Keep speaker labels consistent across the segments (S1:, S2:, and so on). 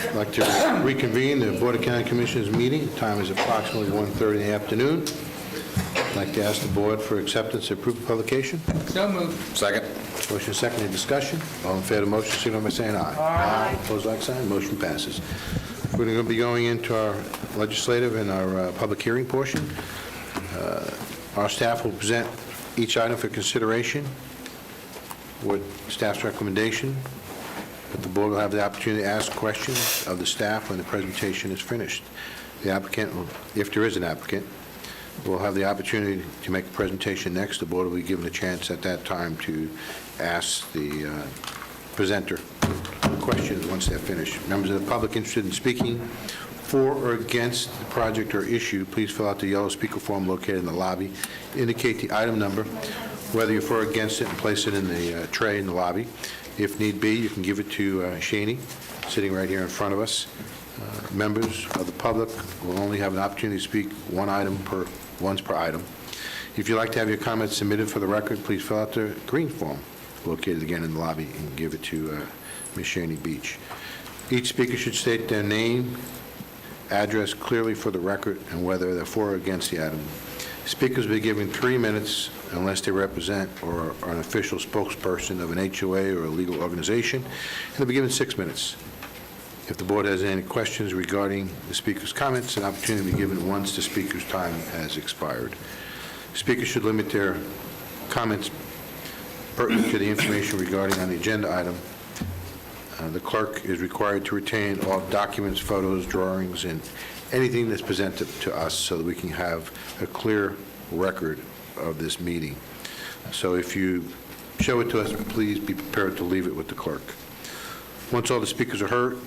S1: I'd like to reconvene the Board of County Commissioners meeting. Time is approximately 1:30 in the afternoon. I'd like to ask the board for acceptance of approved publication.
S2: So moved.
S3: Second.
S1: Motion second, any discussion? All in favor of the motion, signify by saying aye. Aye. Opposed, like sign. Motion passes. We're going to be going into our legislative and our public hearing portion. Our staff will present each item for consideration with staff's recommendation, but the board will have the opportunity to ask questions of the staff when the presentation is finished. The applicant, if there is an applicant, will have the opportunity to make a presentation next. The board will be given a chance at that time to ask the presenter questions once they're finished. Members of the public interested in speaking for or against the project or issue, please fill out the yellow speaker form located in the lobby. Indicate the item number, whether you're for or against it, and place it in the tray in the lobby. If need be, you can give it to Shaney, sitting right here in front of us. Members of the public will only have an opportunity to speak once per item. If you'd like to have your comments submitted for the record, please fill out the green form located again in the lobby and give it to Ms. Shaney Beach. Each speaker should state their name, address clearly for the record, and whether they're for or against the item. Speakers will be given 3 minutes unless they represent or are an official spokesperson of an HOA or a legal organization, and they'll be given 6 minutes. If the board has any questions regarding the speaker's comments, an opportunity will be given once the speaker's time has expired. Speakers should limit their comments pertinent to the information regarding on the agenda item. The clerk is required to retain all documents, photos, drawings, and anything that's presented to us so that we can have a clear record of this meeting. So if you show it to us, please be prepared to leave it with the clerk. Once all the speakers are heard,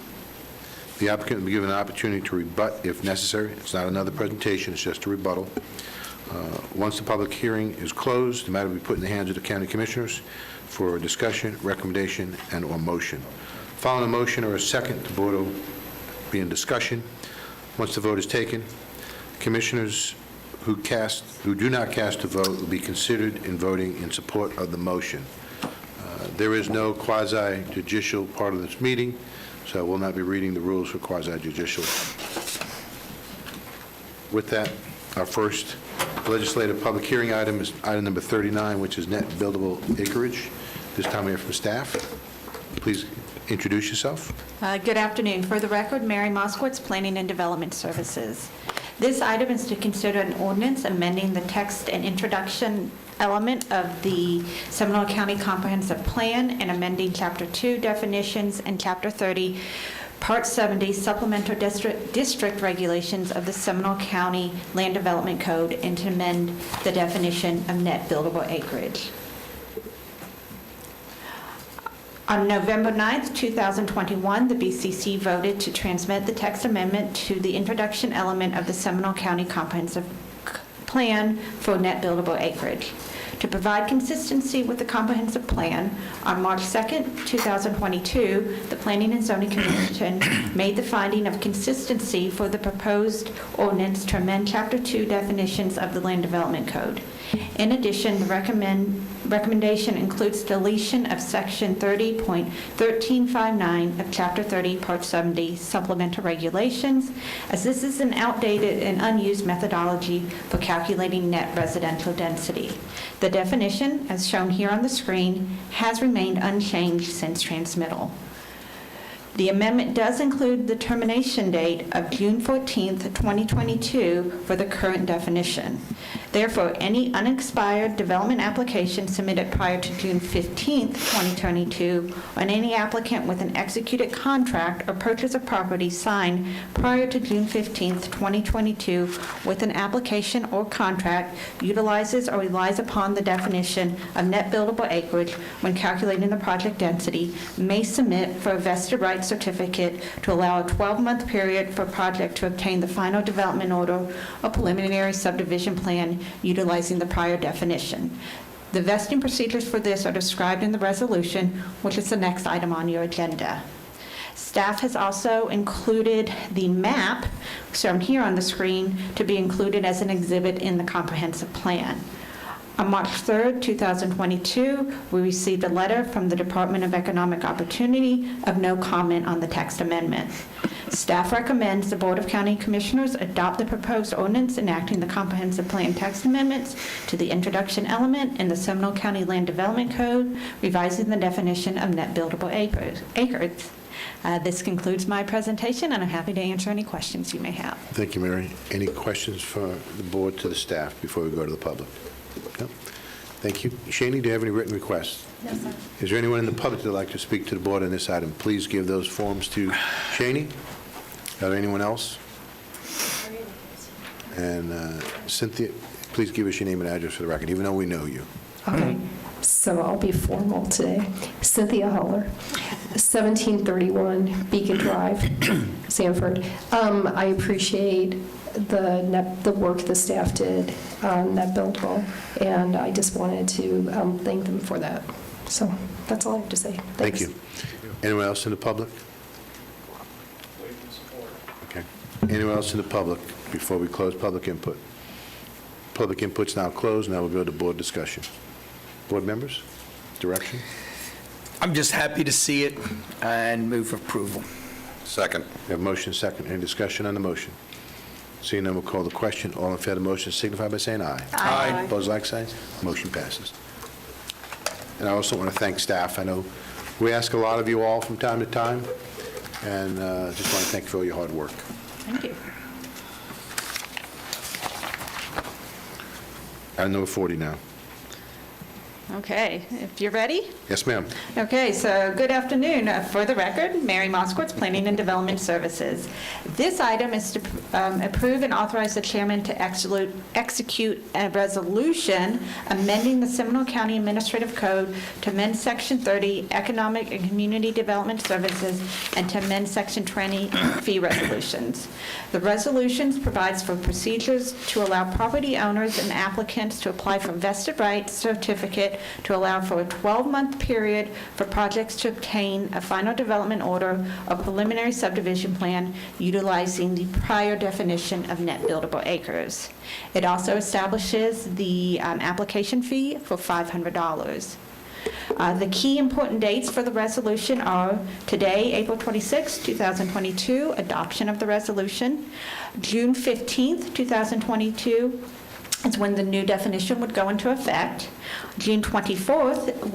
S1: the applicant will be given an opportunity to rebut if necessary. It's not another presentation, it's just a rebuttal. Once the public hearing is closed, the matter will be put in the hands of the county commissioners for discussion, recommendation, and/or motion. Following a motion or a second, the board will be in discussion. Once the vote is taken, commissioners who do not cast a vote will be considered in voting in support of the motion. There is no quasi-judicial part of this meeting, so I will not be reading the rules for quasi-judicial. With that, our first legislative public hearing item is item number 39, which is net buildable acreage. This time we hear from staff. Please introduce yourself.
S4: Good afternoon. For the record, Mary Moskowitz, Planning and Development Services. This item is to consider an ordinance amending the text and introduction element of the Seminole County Comprehensive Plan and amending Chapter 2 definitions and Chapter 30, Part 70 supplemental district regulations of the Seminole County Land Development Code and to amend the definition of net buildable acreage. On November 9th, 2021, the BCC voted to transmit the text amendment to the introduction element of the Seminole County Comprehensive Plan for net buildable acreage. To provide consistency with the comprehensive plan, on March 2nd, 2022, the Planning and Zoning Commission made the finding of consistency for the proposed ordinance to amend Chapter 2 definitions of the Land Development Code. In addition, the recommendation includes deletion of Section 30.1359 of Chapter 30, Part 70 supplemental regulations, as this is an outdated and unused methodology for calculating net residential density. The definition, as shown here on the screen, has remained unchanged since transmittal. The amendment does include the termination date of June 14th, 2022 for the current definition. Therefore, any unexpired development application submitted prior to June 15th, 2022, and any applicant with an executed contract or purchase of property signed prior to June 15th, 2022 with an application or contract utilizes or relies upon the definition of net buildable acreage when calculating the project density may submit for a vested rights certificate to allow a 12-month period for project to obtain the final development order or preliminary subdivision plan utilizing the prior definition. The vesting procedures for this are described in the resolution, which is the next item on your agenda. Staff has also included the map, shown here on the screen, to be included as an exhibit in the comprehensive plan. On March 3rd, 2022, we received a letter from the Department of Economic Opportunity of no comment on the text amendment. Staff recommends the Board of County Commissioners adopt the proposed ordinance enacting the comprehensive plan text amendments to the introduction element in the Seminole County Land Development Code, revising the definition of net buildable acres. This concludes my presentation, and I'm happy to answer any questions you may have.
S1: Thank you, Mary. Any questions for the board to the staff before we go to the public? No? Thank you. Shani, do you have any written requests?
S2: No, sir.
S1: Is there anyone in the public that would like to speak to the board on this item? Please give those forms to Shani. Are there anyone else? And Cynthia, please give us your name and address for the record, even though we know you.
S2: Okay, so I'll be formal today. Cynthia Holler, 1731 Beacon Drive, Sanford. I appreciate the work the staff did on Net Buildable, and I just wanted to thank them for that. So that's all I have to say.
S1: Thank
S2: Thanks.
S1: you. Anyone else in the public? Okay. Anyone else in the public before we close public input? Public input's now closed. Now we'll go to board discussion. Board members, direction?
S3: I'm just happy to see it and move for approval.
S5: Second.
S1: We have motion second. Any discussion on the motion? Seeing none, we'll call the question. All in favor of the motion signify by saying aye.
S3: Aye.
S1: Opposed, like sign. Motion passes. And I also want to thank staff. I know we ask a lot of you all from time to time, and just want to thank you for all your hard work.
S4: Thank you.
S1: Item number 40 now.
S4: Okay, if you're ready.
S1: Yes, ma'am.
S4: Okay, so good afternoon. For the record, Mary Moskowitz, Planning and Development Services. This item is to approve and authorize the chairman to execute a resolution amending the Seminole County Administrative Code to amend Section 30, Economic and Community Development Services, and to amend Section 20, Fee Resolutions. The resolutions provides for procedures to allow property owners and applicants to apply for vested rights certificate to allow for a 12-month period for projects to obtain a final development order or preliminary subdivision plan utilizing the prior definition of net buildable acres. It also establishes the application fee for $500. The key important dates for the resolution are today, April 26, 2022, adoption of the resolution. June 15th, 2022, is when the new definition would go into effect. June 24th,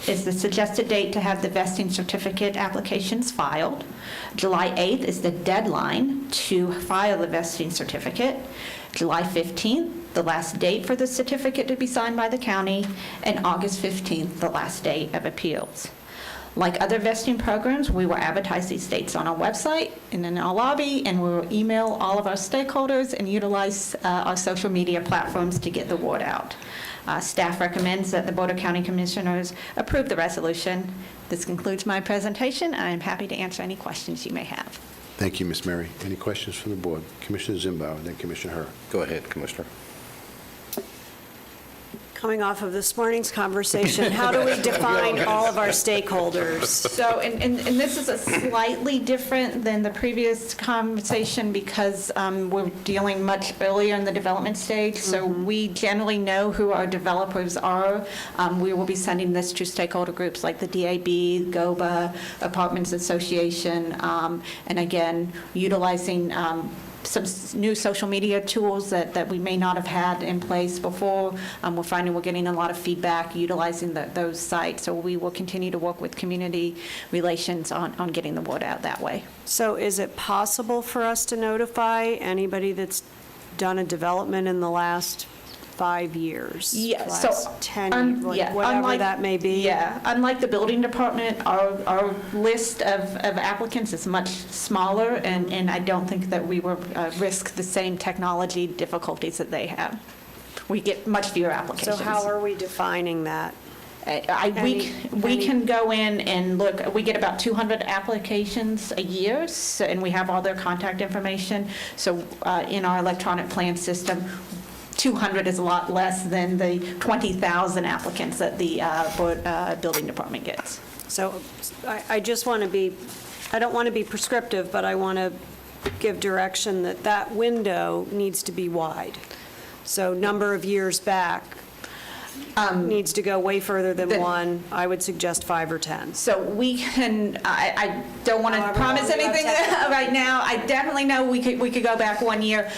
S4: is the suggested date to have the vesting certificate applications filed. July 8th is the deadline to file the vesting certificate. July 15th, the last date for the certificate to be signed by the county, and August 15th, the last date of appeals. Like other vesting programs, we will advertise these dates on our website and in our lobby, and we will email all of our stakeholders and utilize our social media platforms to get the word out. Staff recommends that the Board of County Commissioners approve the resolution. This concludes my presentation. I am happy to answer any questions you may have.
S1: Thank you, Ms. Mary. Any questions from the board? Commissioner Zimbauer, then Commissioner Herr.
S5: Go ahead, Commissioner.
S6: Coming off of this morning's conversation, how do we define all of our stakeholders?
S4: So, and this is a slightly different than the previous conversation because we're dealing much earlier in the development stage. So we generally know who our developers are. We will be sending this to stakeholder groups like the DAB, GOBA, Apartments Association, and again, utilizing some new social media tools that we may not have had in place before. We're finding we're getting a lot of feedback utilizing those sites. So we will continue to work with community relations on getting the word out that way.
S6: So is it possible for us to notify anybody that's done a development in the last 5 years?
S4: Yeah,
S6: last
S4: so
S6: 10, whatever
S4: unlike,
S6: that may be?
S4: Yeah, unlike the building department, our list of applicants is much smaller, and I don't think that we will risk the same technology difficulties that they have. We get much fewer applications.
S6: So how are we defining that?
S4: We can go in and look. We get about 200 applications a year, and we have all their contact information. So in our electronic plan system, 200 is a lot less than the 20,000 applicants that the building department gets.
S6: So I just want to be, I don't want to be prescriptive, but I want to give direction that that window needs to be wide. So number of years back needs to go way further than one. I would suggest 5 or 10.
S4: So we can, I don't want to
S6: However
S4: promise
S6: long you have
S4: anything right now. I definitely know we could go back 1 year.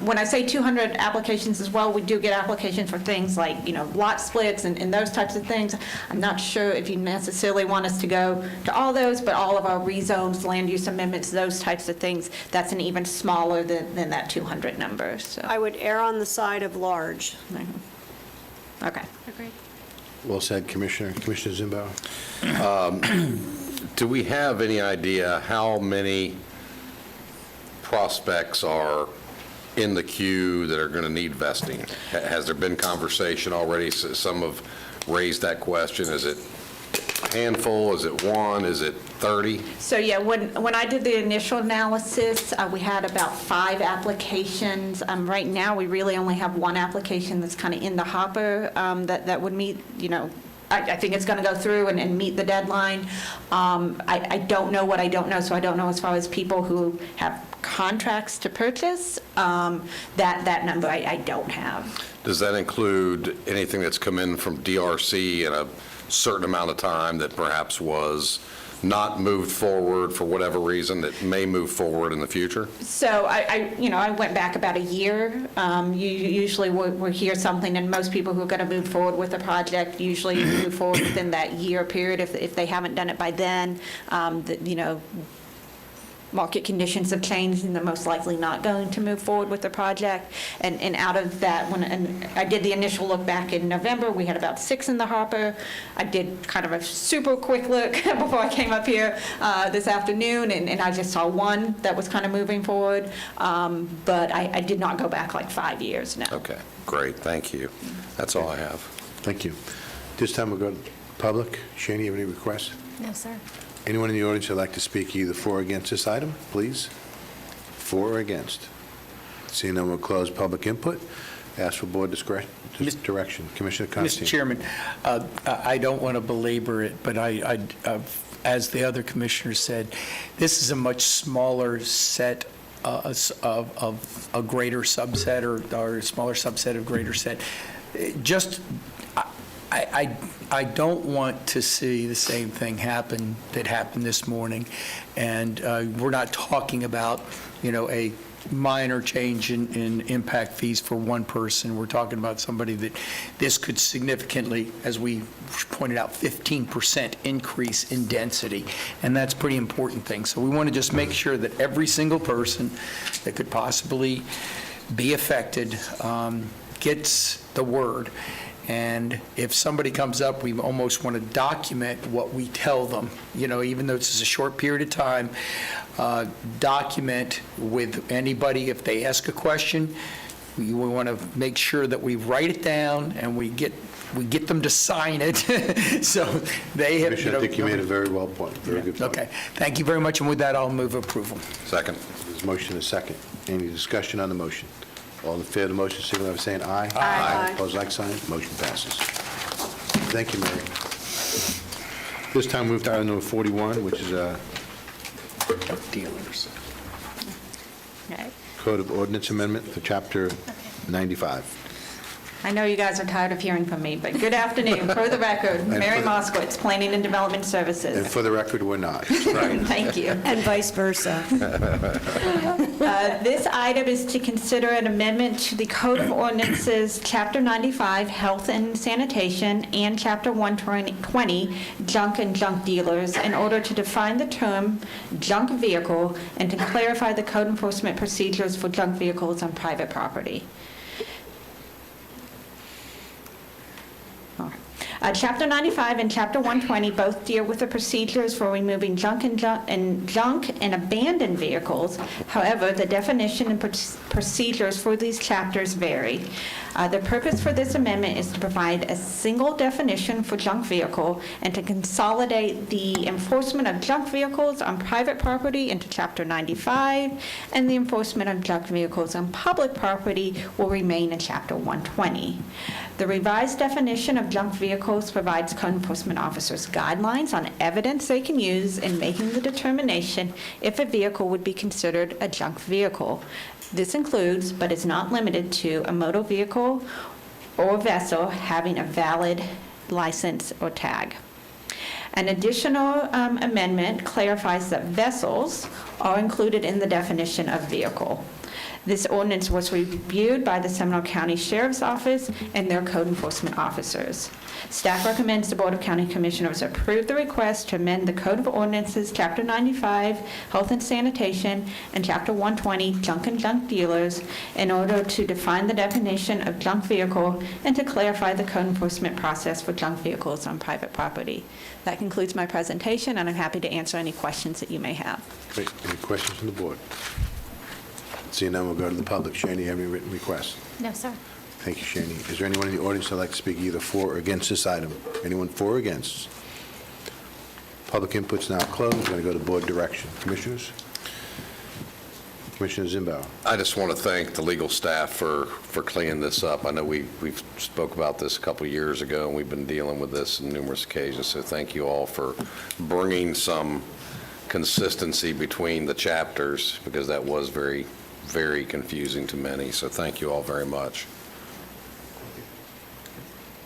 S4: When I say 200 applications as well, we do get applications for things like, lot splits and those types of things. I'm not sure if you necessarily want us to go to all those, but all of our rezones, land use amendments, those types of things, that's an even smaller than that 200 number, so.
S6: I would err on the side of large.
S4: Okay.
S1: Well said, Commissioner. Commissioner Zimbauer?
S5: Do we have any idea how many prospects are in the queue that are going to need vesting? Has there been conversation already? Some have raised that question. Is it a handful? Is it one? Is it 30?
S4: So, yeah, when I did the initial analysis, we had about 5 applications. Right now, we really only have 1 application that's kind of in the hopper that would meet, I think it's going to go through and meet the deadline. I don't know what I don't know, so I don't know as far as people who have contracts to purchase. That number I don't have.
S5: Does that include anything that's come in from DRC in a certain amount of time that perhaps was not moved forward for whatever reason that may move forward in the future?
S4: So I went back about a year. Usually we'll hear something, and most people who are going to move forward with the project usually move forward within that year period. If they haven't done it by then, market conditions have changed, and they're most likely not going to move forward with the project. And out of that, and I did the initial look back in November, we had about 6 in the hopper. I did kind of a super quick look before I came up here this afternoon, and I just saw 1 that was kind of moving forward. But I did not go back like 5 years now.
S5: Okay, great, thank you. That's all I have.
S1: Thank you. This time we'll go to public. Shani, you have any requests?
S7: No, sir.
S1: Anyone in the audience who'd like to speak either for or against this item, please? For or against? Seeing none, we'll close public input. Ask for board direction. Commissioner Constantine.
S3: Mr. Chairman, I don't want to belabor it, but as the other commissioners said, this is a much smaller set of a greater subset or a smaller subset of greater set. I don't want to see the same thing happen that happened this morning, and we're not talking about, a minor change in impact fees for one person. We're talking about somebody that this could significantly, as we pointed out, 15% increase in density, and that's a pretty important thing. So we want to just make sure that every single person that could possibly be affected gets the word. And if somebody comes up, we almost want to document what we tell them, even though this is a short period of time, document with anybody if they ask a question. We want to make sure that we write it down and we get them to sign it. So they have.
S1: Commissioner, I think you made a very well point. Very good point.
S3: Okay. Thank you very much. And with that, I'll move approval.
S5: Second.
S1: There's a motion and a second. Any discussion on the motion? All in favor of the motion, signify by saying aye.
S6: Aye.
S1: Opposed, like sign. Motion passes. Thank you, Mary. This time, move to item number 41, which is
S3: Dealers.
S4: Okay.
S1: Code of Ordinance Amendment for Chapter 95.
S4: I know you guys are tired of hearing from me, but good afternoon. For the record, Mary Moskowitz, Planning and Development
S1: And
S4: Services.
S1: for the record, we're not.
S4: Thank you.
S6: And vice versa.
S4: This item is to consider an amendment to the Code of Ordinances, Chapter 95, Health and Sanitation, and Chapter 120, Junk and Junk Dealers, in order to define the term junk vehicle and to clarify the code enforcement procedures for junk vehicles on private property. Chapter 95 and Chapter 120 both deal with the procedures for removing junk and abandoned vehicles. However, the definition and procedures for these chapters vary. The purpose for this amendment is to provide a single definition for junk vehicle and to consolidate the enforcement of junk vehicles on private property into Chapter 95, and the enforcement of junk vehicles on public property will remain in Chapter 120. The revised definition of junk vehicles provides code enforcement officers guidelines on evidence they can use in making the determination if a vehicle would be considered a junk vehicle. This includes, but is not limited to, a motor vehicle or vessel having a valid license or tag. An additional amendment clarifies that vessels are included in the definition of vehicle. This ordinance was reviewed by the Seminole County Sheriff's Office and their code enforcement officers. Staff recommends the Board of County Commissioners approve the request to amend the Code of Ordinances, Chapter 95, Health and Sanitation, and Chapter 120, Junk and Junk Dealers, in order to define the definition of junk vehicle and to clarify the code enforcement process for junk vehicles on private property. That concludes my presentation, and I'm happy to answer any questions that you may have.
S1: Great. Any questions from the board? Seeing none, we'll go to the public. Shani, you have any written requests?
S7: No, sir.
S1: Thank you, Shani. Is there anyone in the audience that'd like to speak either for or against this item? Anyone for or against? Public input's now closed. We're going to go to board direction. Commissioners? Commissioner Zimbauer.
S5: I just want to thank the legal staff for cleaning this up. I know we've spoke about this a couple of years ago, and we've been dealing with this on numerous occasions, so thank you all for bringing some consistency between the chapters, because that was very, very confusing to many, so thank you all very much.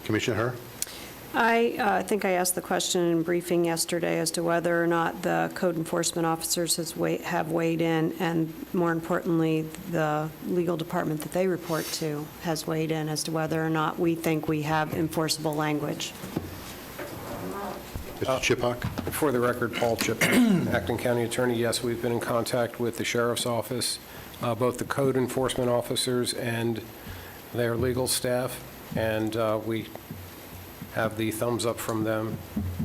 S1: Commissioner Herr?
S6: I think I asked the question in briefing yesterday as to whether or not the code enforcement officers have weighed in, and more importantly, the legal department that they report to has weighed in as to whether or not we think we have enforceable language.
S1: Mr. Chipak?
S8: For the record, Paul Chipak, Acting County Attorney. Yes, we've been in contact with the Sheriff's Office, both the code enforcement officers and their legal staff, and we have the thumbs up from them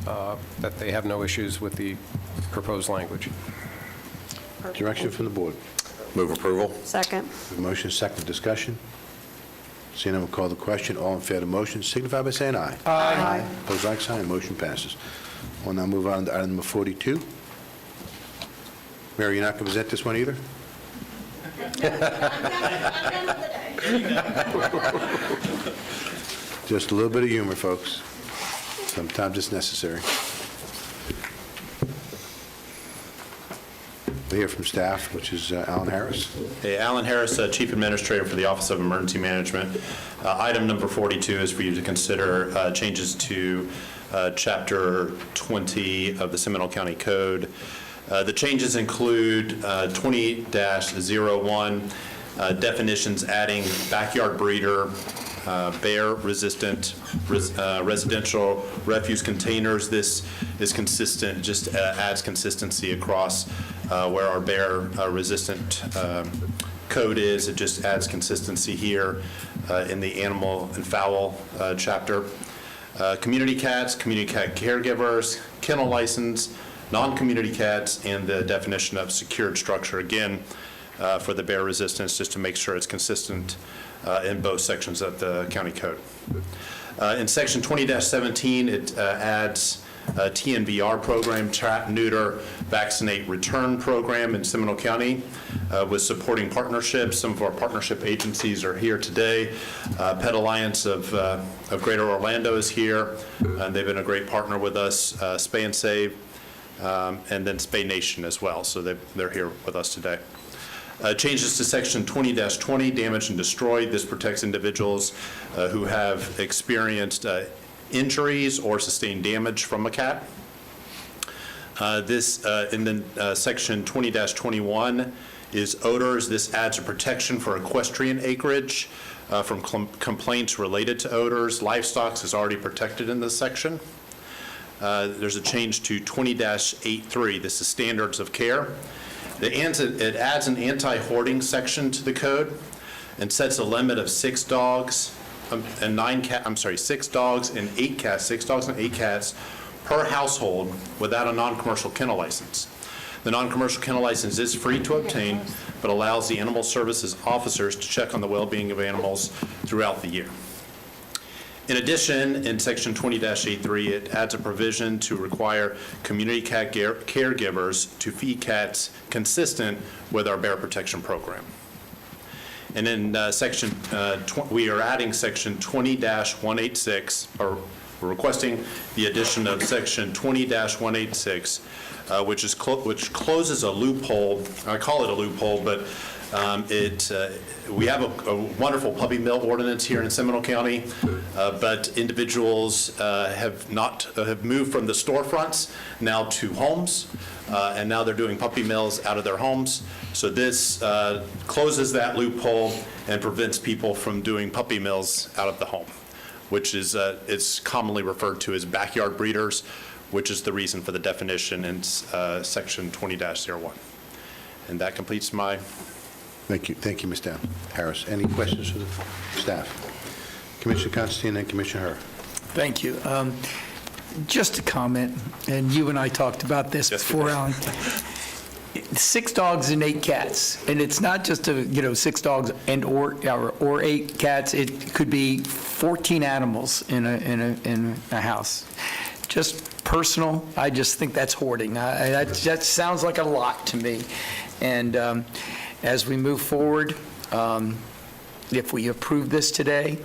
S8: that they have no issues with the proposed language.
S1: Direction from the board.
S5: Move approval.
S6: Second.
S1: Motion, second discussion. Seeing none, we'll call the question. All in favor of the motion signify by saying aye.
S6: Aye.
S1: Opposed, like sign. Motion passes. We'll now move on to item number 42. Mary, you're not going to present this one either? Just a little bit of humor, folks. Sometimes it's necessary. We'll hear from staff, which is Alan Harris.
S9: Hey, Alan Harris, Chief Administrator for the Office of Emergency Management. Item number 42 is for you to consider changes to Chapter 20 of the Seminole County Code. The changes include 20-01, definitions adding backyard breeder, bear-resistant residential refuse containers. This is consistent, just adds consistency across where our bear-resistant code is. It just adds consistency here in the animal and fowl chapter. Community cats, community cat caregivers, kennel license, non-community cats, and the definition of secured structure, again, for the bear resistance, just to make sure it's consistent in both sections of the county code. In section 20-17, it adds a TNVR program, trap, neuter, vaccinate, return program in Seminole County with supporting partnerships. Some of our partnership agencies are here today. Pet Alliance of Greater Orlando is here, and they've been a great partner with us. Spay and Save, and then Spay Nation as well, so they're here with us today. Changes to section 20-20, damage and destroy. This protects individuals who have experienced injuries or sustained damage from a cat. Section 20-21 is odors. This adds a protection for equestrian acreage from complaints related to odors. Livestock is already protected in this section. There's a change to 20-83. This is standards of care. It adds an anti-hoarding section to the code and sets a limit of 6 dogs and 8 cats per household without a non-commercial kennel license. The non-commercial kennel license is free to obtain, but allows the animal services officers to check on the well-being of animals throughout the year. In addition, in section 20-83, it adds a provision to require community cat caregivers to feed cats consistent with our bear protection program. And in we are adding section 20-186, or we're requesting the addition of section 20-186 which closes a loophole. I call it a loophole, but we have a wonderful puppy mill ordinance here in Seminole County, but individuals have moved from the storefronts now to homes, and now they're doing puppy mills out of their homes. So this closes that loophole and prevents people from doing puppy mills out of the home, which is it's commonly referred to as backyard breeders, which is the reason for the definition in section 20-01. And that completes my.
S1: Thank you, Mr. Harris. Any questions for the staff? Commissioner Constantine and Commissioner Herr.
S3: Thank you. Just a comment, and you and I talked about this before, Alan. 6 dogs and 8 cats, and it's not just 6 dogs and or 8 cats. It could be 14 animals in a house. Just personal. I just think that's hoarding. That sounds like a lot to me, and. As we move forward, if we approve this today,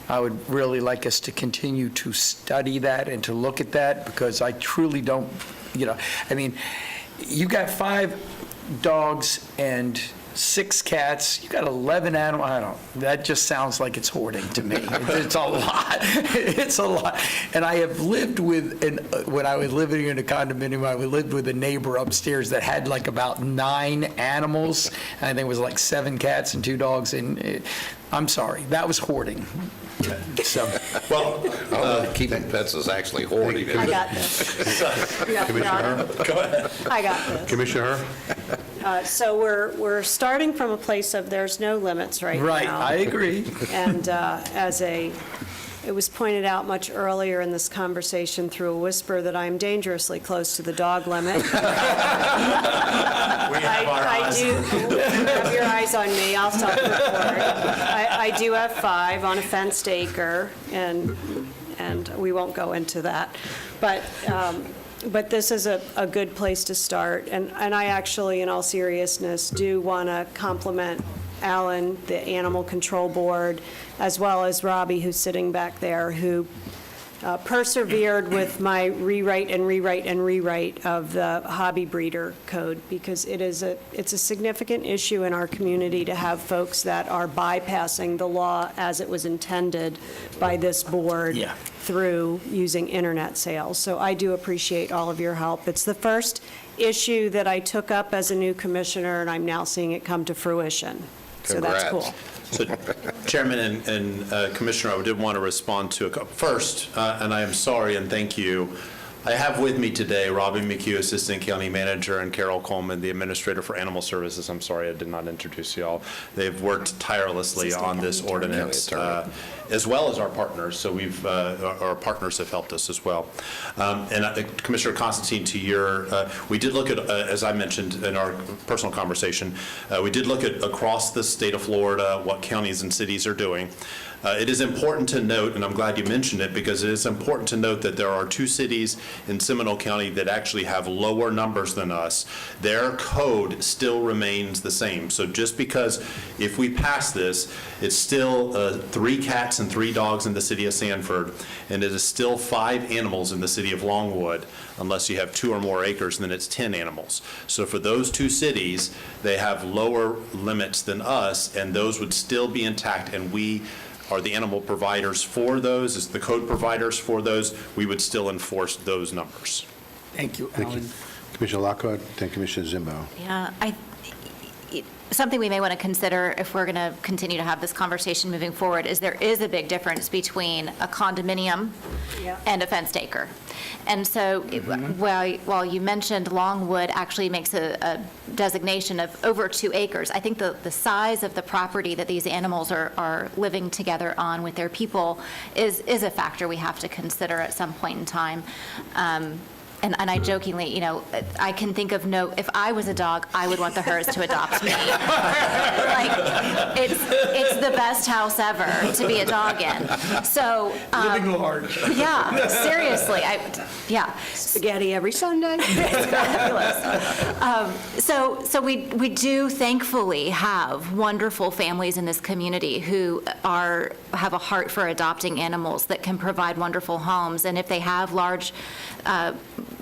S3: I would really like us to continue to study that and to look at that, because I truly don't, you've got 5 dogs and 6 cats, you got 11 animals, that just sounds like it's hoarding to me. It's a lot. It's a lot. And I have lived with, when I was living in a condominium, I lived with a neighbor upstairs that had like about 9 animals. I think it was like 7 cats and 2 dogs. And I'm sorry, that was hoarding. So,
S5: well, keeping pets is actually hoarding.
S6: I got this.
S1: Commissioner Herr?
S9: Go ahead.
S6: I got this.
S1: Commissioner Herr?
S6: So we're starting from a place of there's no limits right now.
S3: right, I agree.
S6: And it was pointed out much earlier in this conversation through a whisper that I am dangerously close to the dog limit. I do have your eyes on me. I'll stop the recording. I do have 5 on a fenced acre, and we won't go into that. But this is a good place to start. And I actually, in all seriousness, do want to compliment Alan, the Animal Control Board, as well as Robbie, who's sitting back there, who persevered with my rewrite of the hobby breeder code, because it's a significant issue in our community to have folks that are bypassing the law as it was intended by this board through using internet sales. So I do appreciate all of your help. It's the first issue that I took up as a new commissioner, and I'm now seeing it come to fruition. So that's cool.
S9: So, Chairman and Commissioner, I did want to respond to first, and I am sorry and thank you. I have with me today Robin McHugh, Assistant County Manager, and Carol Coleman, the Administrator for Animal Services. I'm sorry I did not introduce you all. They've worked tirelessly on this ordinance, as well as our partners. So our partners have helped us as well. And Commissioner Constantine, to your, we did look at, as I mentioned in our personal conversation, we did look at across the state of Florida what counties and cities are doing. It is important to note, and I'm glad you mentioned it, because it is important to note that there are 2 cities in Seminole County that actually have lower numbers than us. Their code still remains the same. So just because if we pass this, it's still 3 cats and 3 dogs in the city of Sanford, and it is still 5 animals in the city of Longwood. Unless you have 2 or more acres, then it's 10 animals. So for those 2 cities, they have lower limits than us, and those would still be intact, and we are the animal providers for those, as the code providers for those, we would still enforce those numbers.
S3: Thank you,
S1: Thank you.
S3: Alan.
S1: Commissioner Lockhart, then Commissioner Zimbo.
S7: Yeah, something we may want to consider if we're going to continue to have this conversation moving forward is there is a big difference between a condominium and a fenced acre. And so while you mentioned Longwood actually makes a designation of over 2 acres, I think the size of the property that these animals are living together on with their people is a factor we have to consider at some point in time. And I jokingly, I can think of if I was a dog, I would want the Herrs to adopt me. Like, it's the best house ever to be a dog in. So,
S3: Living large.
S7: Yeah, seriously,
S6: Spaghetti every Sunday.
S7: It's fabulous. So we do thankfully have wonderful families in this community who have a heart for adopting animals that can provide wonderful homes. And if they have large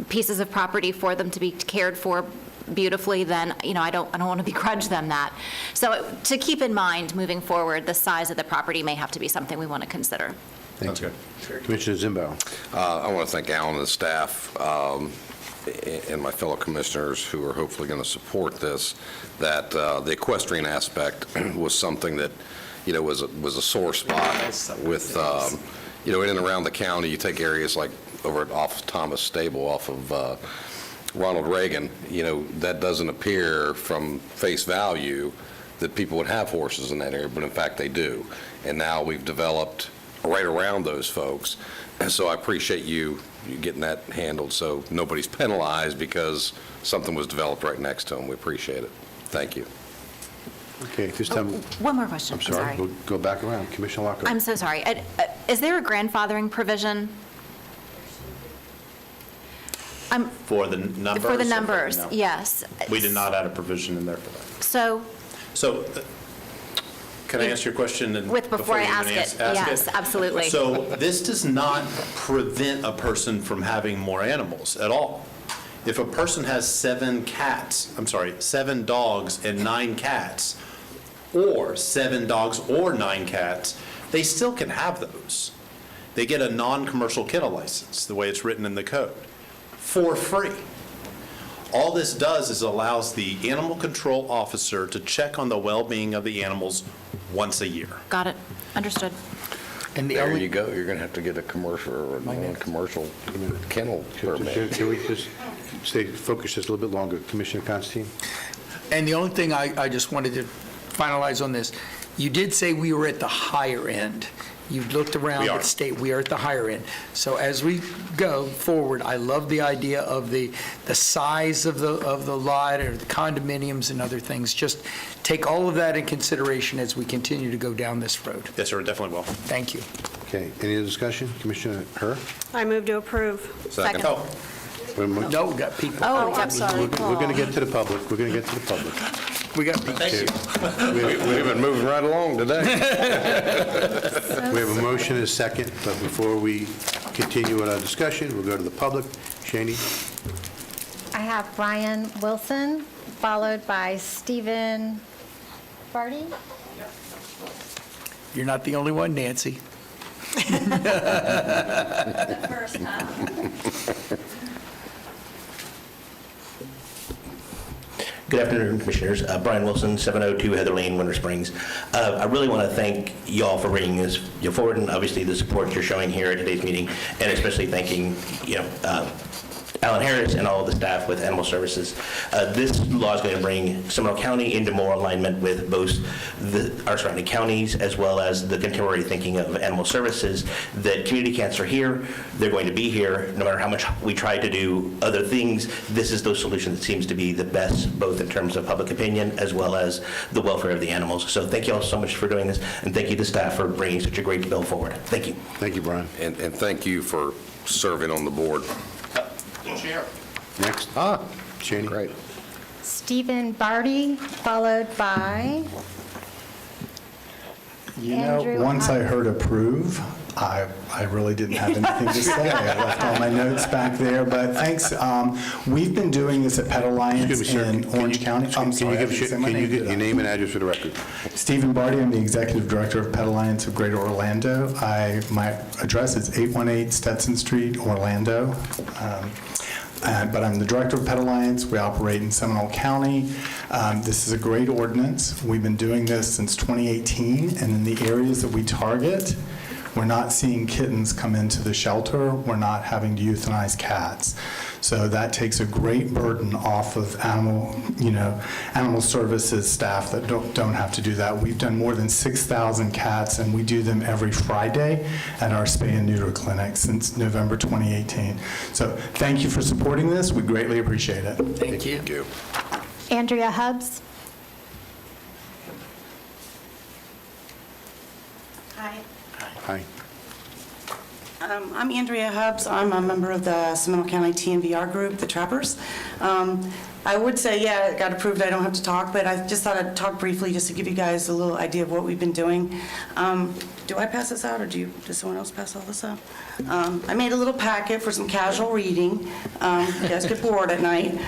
S7: pieces of property for them to be cared for beautifully, then, I don't want to begrudge them that. So to keep in mind, moving forward, the size of the property may have to be something we want to consider.
S1: Thank you. Commissioner Zimbo.
S5: I want to thank Alan and the staff and my fellow commissioners who are hopefully going to support this, that the equestrian aspect was something that, was a sore spot with, in and around the county. You take areas like off Thomas Stable, off of Ronald Reagan, that doesn't appear from face value that people would have horses in that area, but in fact they do. And now we've developed right around those folks. And so I appreciate you getting that handled so nobody's penalized because something was developed right next to them. We appreciate it. Thank you.
S1: Okay, this time,
S7: One more question.
S1: I'm sorry, we'll go back around. Commissioner Lockhart.
S7: I'm so sorry. Is there a grandfathering provision?
S9: For the numbers?
S7: For the
S9: or
S7: numbers,
S9: no?
S7: yes.
S9: We did not add a provision in there for that.
S7: So,
S9: So, can I answer your question?
S7: before I
S9: you
S7: ask
S9: even
S7: it, yes, absolutely.
S9: So this does not prevent a person from having more animals at all. If a person has 7 dogs and 9 cats, or 7 dogs or 9 cats, they still can have those. They get a non-commercial kennel license, the way it's written in the code, for free. All this does is allows the animal control officer to check on the well-being of the animals once a year.
S7: Got it. Understood.
S3: And the
S5: There
S3: only,
S5: you go. You're going to have to get a commercial or a non-commercial kennel permit.
S1: Can we just stay focused just a little bit longer? Commissioner Constantine?
S3: and the only thing I just wanted to finalize on this, you did say we were at the higher end. You looked around
S9: We are.
S3: the state, we are at the higher end. So as we go forward, I love the idea of the size of the lot or the condominiums and other things. Just take all of that in consideration as we continue to go down this road.
S9: Yes, sir, definitely will.
S3: Thank you.
S1: Okay, any other discussion? Commissioner Herr?
S6: I move to approve.
S5: Second.
S9: Oh,
S3: No, we got people.
S6: Oh, I'm sorry,
S1: We're
S6: Paul.
S1: going to get to the public. We're going to get to the public.
S3: We got people.
S5: We've been moving right along today.
S1: We have a motion and a second, but before we continue with our discussion, we'll go to the public. Shani?
S10: I have Brian Wilson, followed by Stephen Barty.
S3: You're not the only one, Nancy.
S11: Good afternoon, Commissioners. Brian Wilson, 702 Heather Lane, Winter Springs. I really want to thank y'all for bringing this forward and obviously the support you're showing here at today's meeting, and especially thanking, Alan Harris and all of the staff with Animal Services. This law is going to bring Seminole County into more alignment with both our surrounding counties as well as the contemporary thinking of Animal Services, that community cats are here, they're going to be here, no matter how much we try to do other things. This is the solution that seems to be the best, both in terms of public opinion as well as the welfare of the animals. So thank you all so much for doing this, and thank you to staff for bringing such a great bill forward. Thank you.
S1: Thank you, Brian.
S5: And thank you for serving on the board.
S1: Next. Shani?
S5: Great.
S10: Stephen Barty, followed by Andrew
S12: Once I
S10: Hart.
S12: heard approve, I really didn't have anything to say. I left all my notes back there, but thanks. We've been doing this at Pet Alliance
S1: Excuse me, sir.
S12: in Orange County. I'm sorry, I didn't say my
S1: Can you
S12: name,
S1: get
S12: did I?
S1: your name and address for the record?
S12: Stephen Barty, I'm the Executive Director of Pet Alliance of Greater Orlando. My address is 818 Stetson Street, Orlando. But I'm the Director of Pet Alliance. We operate in Seminole County. This is a great ordinance. We've been doing this since 2018, and in the areas that we target, we're not seeing kittens come into the shelter. We're not having to euthanize cats. So that takes a great burden off of animal services staff that don't have to do that. We've done more than 6,000 cats, and we do them every Friday at our spay and neuter clinic since November 2018. So thank you for supporting this. We greatly appreciate it.
S3: Thank you.
S5: Thank you.
S10: Andrea Hubbs.
S7: Hi.
S1: Hi.
S13: I'm Andrea Hubbs. I'm a member of the Seminole County TNVR group, the Trappers. I would say, yeah, it got approved. I don't have to talk, but I just thought I'd talk briefly just to give you guys a little idea of what we've been doing. Do I pass this out, or does someone else pass all this out? I made a little packet for some casual reading. You guys get bored at night.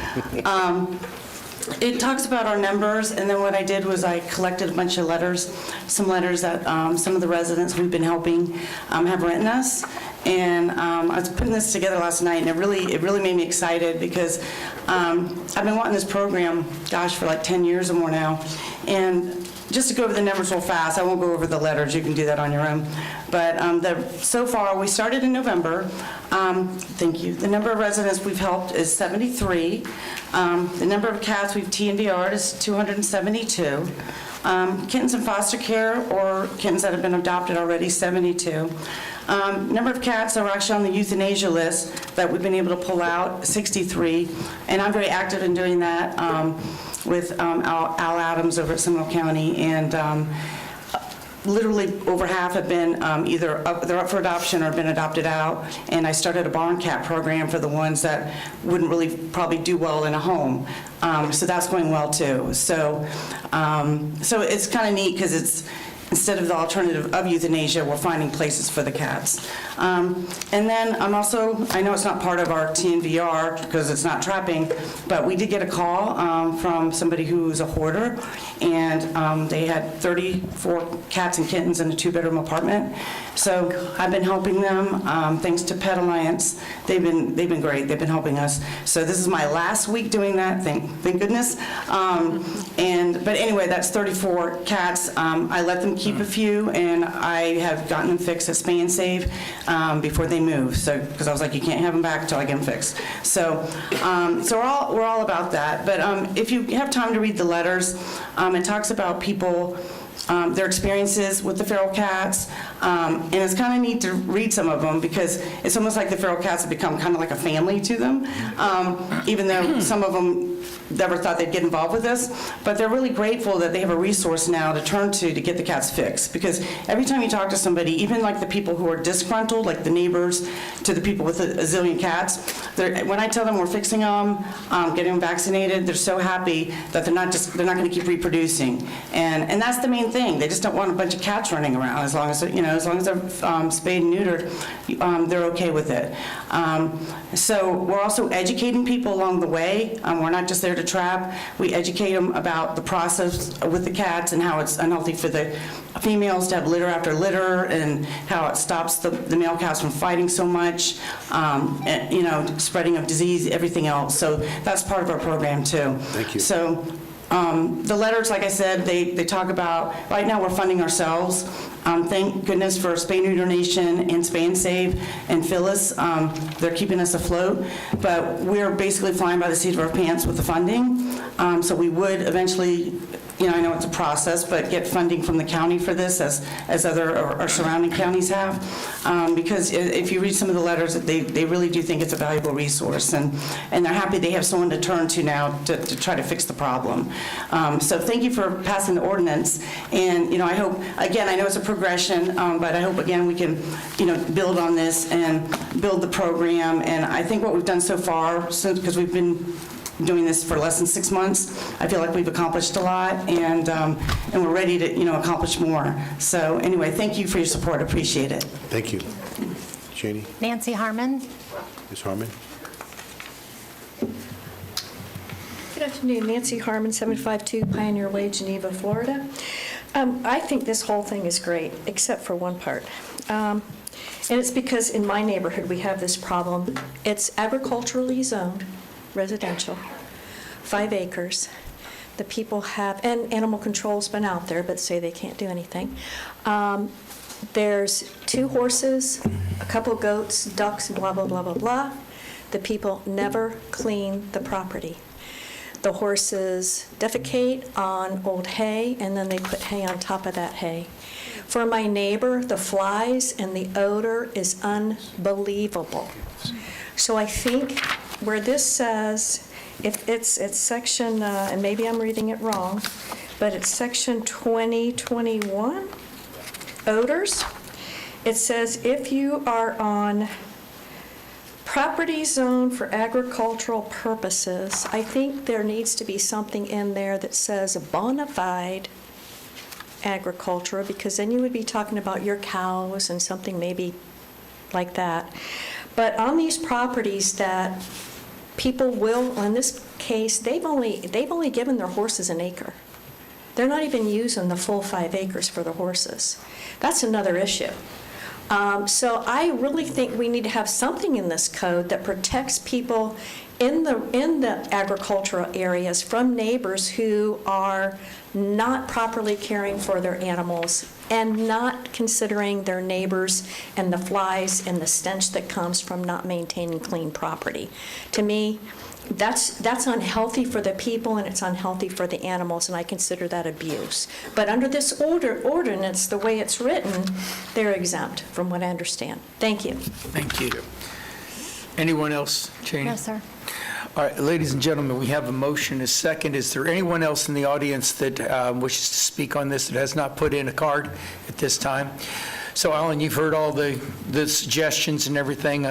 S13: It talks about our numbers, and then what I did was I collected a bunch of letters, some letters that some of the residents we've been helping have written us. And I was putting this together last night, and it really made me excited because I've been wanting this program, gosh, for like 10 years or more now. And just to go over the numbers real fast, I won't go over the letters, you can do that on your own. But so far, we started in November. Thank you. The number of residents we've helped is 73. The number of cats we've TNVR'd is 272. Kittens in foster care or kittens that have been adopted already, 72. Number of cats that were actually on the euthanasia list that we've been able to pull out, 63. And I'm very active in doing that with Al Adams over at Seminole County. And literally over half have been they're up for adoption or been adopted out. And I started a barn cat program for the ones that wouldn't really probably do well in a home. So that's going well too. So it's kind of neat because it's, instead of the alternative of euthanasia, we're finding places for the cats. And then I'm also, I know it's not part of our TNVR because it's not trapping, but we did get a call from somebody who's a hoarder, and they had 34 cats and kittens in a 2-bedroom apartment. So I've been helping them, thanks to Pet Alliance. They've been great. They've been helping us. So this is my last week doing that, thank goodness. But anyway, that's 34 cats. I let them keep a few, and I have gotten them fixed at Spay and Save before they move. So because I was like, you can't have them back until I get them fixed. So we're all about that. But if you have time to read the letters, it talks about people. Their experiences with the feral cats, and it's kind of neat to read some of them because it's almost like the feral cats have become kind of like a family to them, even though some of them never thought they'd get involved with this, but they're really grateful that they have a resource now to turn to get the cats fixed, because every time you talk to somebody, even like the people who are disgruntled, like the neighbors to the people with a zillion cats, when I tell them we're fixing them, getting them vaccinated, they're so happy that they're not going to keep reproducing, and that's the main thing. They just don't want a bunch of cats running around. As long as they're spayed and neutered, they're okay with it. So we're also educating people along the way. We're not just there to trap. We educate them about the process with the cats and how it's unhealthy for the females to have litter after litter, and how it stops the male cats from fighting so much, and, spreading of disease, everything else. So that's part of our program too.
S1: Thank you.
S13: So the letters, like I said, they talk about, right now we're funding ourselves. Thank goodness for Spay Neuter Nation and Spay and Save and Phyllis. They're keeping us afloat, but we're basically flying by the seat of our pants with the funding. So we would eventually, I know it's a process, but get funding from the county for this as other our surrounding counties have. Because if you read some of the letters, they really do think it's a valuable resource, and they're happy they have someone to turn to now to try to fix the problem. So thank you for passing the ordinance, and I hope, again, I know it's a progression, but I hope again we can build on this and build the program. And I think what we've done so far, because we've been doing this for less than 6 months, I feel like we've accomplished a lot, and we're ready to accomplish more. So anyway, thank you for your support. Appreciate it.
S1: Thank you. Janie?
S10: Nancy Harmon.
S1: Ms. Harmon?
S14: Good afternoon, Nancy Harmon, 752 Pioneer Way, Geneva, Florida. I think this whole thing is great, except for one part. And it's because in my neighborhood we have this problem. It's agriculturally zoned, residential, 5 acres. The people have, and animal control's been out there, but say they can't do anything. There's 2 horses, a couple goats, ducks, blah, blah, blah, blah, blah. The people never clean the property. The horses defecate on old hay, and then they put hay on top of that hay. For my neighbor, the flies and the odor is unbelievable. So I think where this says, if it's section, and maybe I'm reading it wrong, but it's section 2021, odors, It says if you are on property zone for agricultural purposes, I think there needs to be something in there that says bona fide agriculture, because then you would be talking about your cows and something maybe like that. But on these properties that people will, in this case, they've only given their horses an acre. They're not even using the full 5 acres for the horses. That's another issue. So I really think we need to have something in this code that protects people in the agricultural areas from neighbors who are not properly caring for their animals and not considering their neighbors and the flies and the stench that comes from not maintaining clean property. To me, that's unhealthy for the people and it's unhealthy for the animals, and I consider that abuse. But under this ordinance, the way it's written, they're exempt, from what I understand. Thank you.
S3: Thank you. Anyone else, Cheney?
S10: No, sir.
S3: All right, ladies and gentlemen, we have a motion, a second. Is there anyone else in the audience that wishes to speak on this that has not put in a card at this time? So, Alan, you've heard all the suggestions and everything.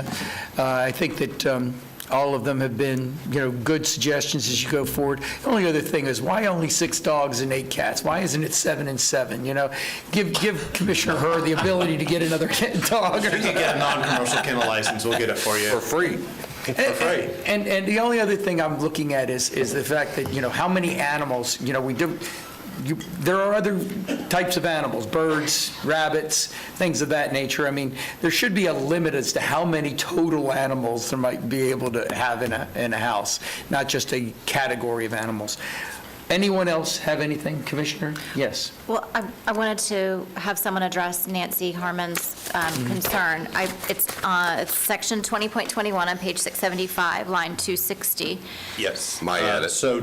S3: I think that all of them have been, good suggestions as you go forward. The only other thing is, why only 6 dogs and 8 cats? Why isn't it 7 and 7? Give Commissioner Herr the ability to get another dog.
S9: You can get a non-commercial kennel license, we'll get it for you.
S5: For free.
S3: And the only other thing I'm looking at is the fact that, how many animals, we do, there are other types of animals, birds, rabbits, things of that nature. I mean, there should be a limit as to how many total animals there might be able to have in a house, not just a category of animals. Anyone else have anything, Commissioner? Yes.
S7: Well, I wanted to have someone address Nancy Harmon's concern. It's section 20.21 on page 675, line 260.
S9: Yes.
S5: My edit.
S9: So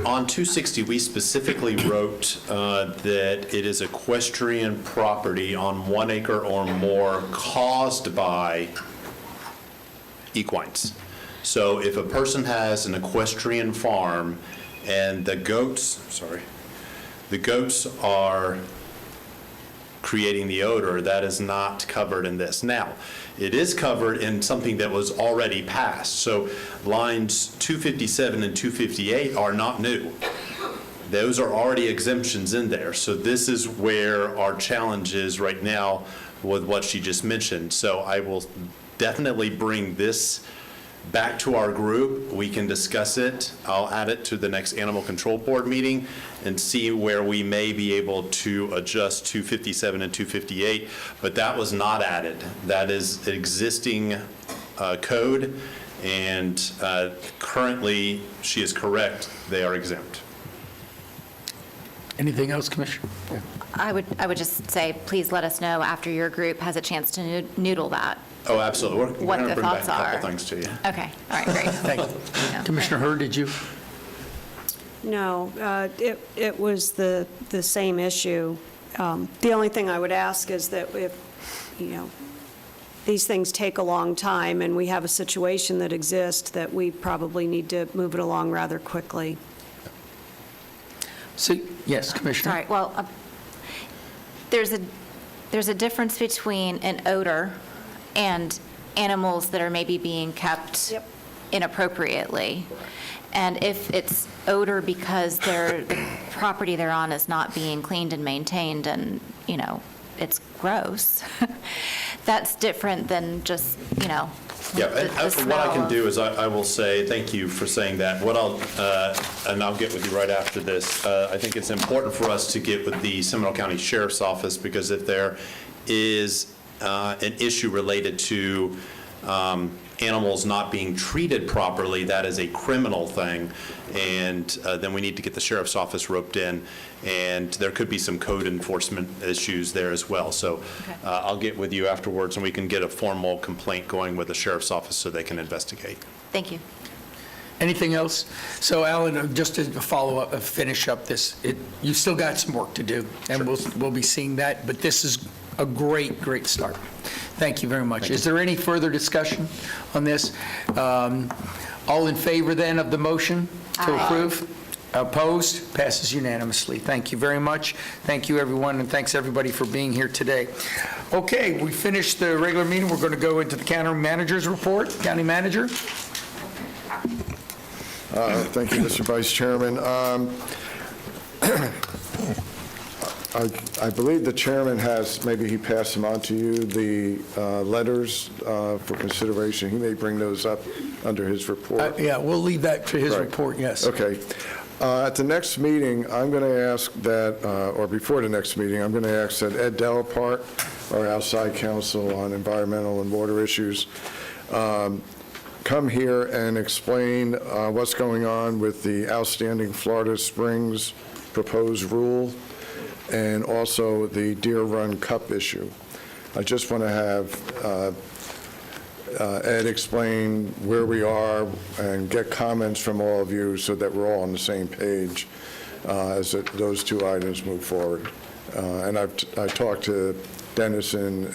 S9: on 260, we specifically wrote that it is equestrian property on 1 acre or more caused by equines. So if a person has an equestrian farm and the goats are creating the odor, that is not covered in this. Now, it is covered in something that was already passed. So lines 257 and 258 are not new. Those are already exemptions in there. So this is where our challenge is right now with what she just mentioned. So I will definitely bring this back to our group. We can discuss it. I'll add it to the next Animal Control Board meeting and see where we may be able to adjust 257 and 258, but that was not added. That is existing code, and currently, she is correct, they are exempt.
S3: Anything else, Commissioner? Yeah.
S7: I would just say, please let us know after your group has a chance to noodle that.
S9: Oh, absolutely. We're
S7: What
S9: going to
S7: the
S9: bring back
S7: thoughts
S9: a couple
S7: are.
S9: things to you.
S7: Okay, all right, great.
S3: Thank you.
S7: Yeah.
S3: Commissioner Herr, did you?
S6: No, it was the same issue. The only thing I would ask is that if, these things take a long time and we have a situation that exists, that we probably need to move it along rather quickly.
S3: So, yes, Commissioner?
S7: Sorry, well, there's a difference between an odor and animals that are maybe being kept inappropriately. And if it's odor because the property they're on is not being cleaned and maintained and, it's gross, that's different than just,
S9: Yeah,
S7: the
S9: and what I
S7: smell
S9: can
S7: of-
S9: do is I will say, thank you for saying that. What and I'll get with you right after this. I think it's important for us to get with the Seminole County Sheriff's Office, because if there is an issue related to animals not being treated properly, that is a criminal thing, and then we need to get the Sheriff's Office roped in, and there could be some code enforcement issues there as well. So I'll get with you afterwards, and we can get a formal complaint going with the Sheriff's Office so they can investigate.
S7: Thank you.
S3: Anything else? So, Alan, just to follow up, finish up this, you still got some work to do, and we'll be seeing that, but this is a great start. Thank you very much. Is there any further discussion on this? All in favor, then, of the motion to approve? Opposed? Passes unanimously. Thank you very much. Thank you, everyone, and thanks, everybody, for being here today. Okay, we finished the regular meeting. We're going to go into the county manager's report. County manager?
S15: Thank you, Mr. Vice Chairman. I believe the chairman has, maybe he passed them on to you, the letters for consideration. He may bring those up under his report.
S3: Yeah, we'll leave that to his
S15: Right.
S3: report, yes.
S15: Okay. At the next meeting, I'm going to ask that, or before the next meeting, I'm going to ask that Ed Delapart, our outside counsel on environmental and water issues, come here and explain what's going on with the outstanding Florida Springs proposed rule and also the Deer Run Cup issue. I just want to have Ed explain where we are and get comments from all of you so that we're all on the same page as those two items move forward. And I talked to Dennis in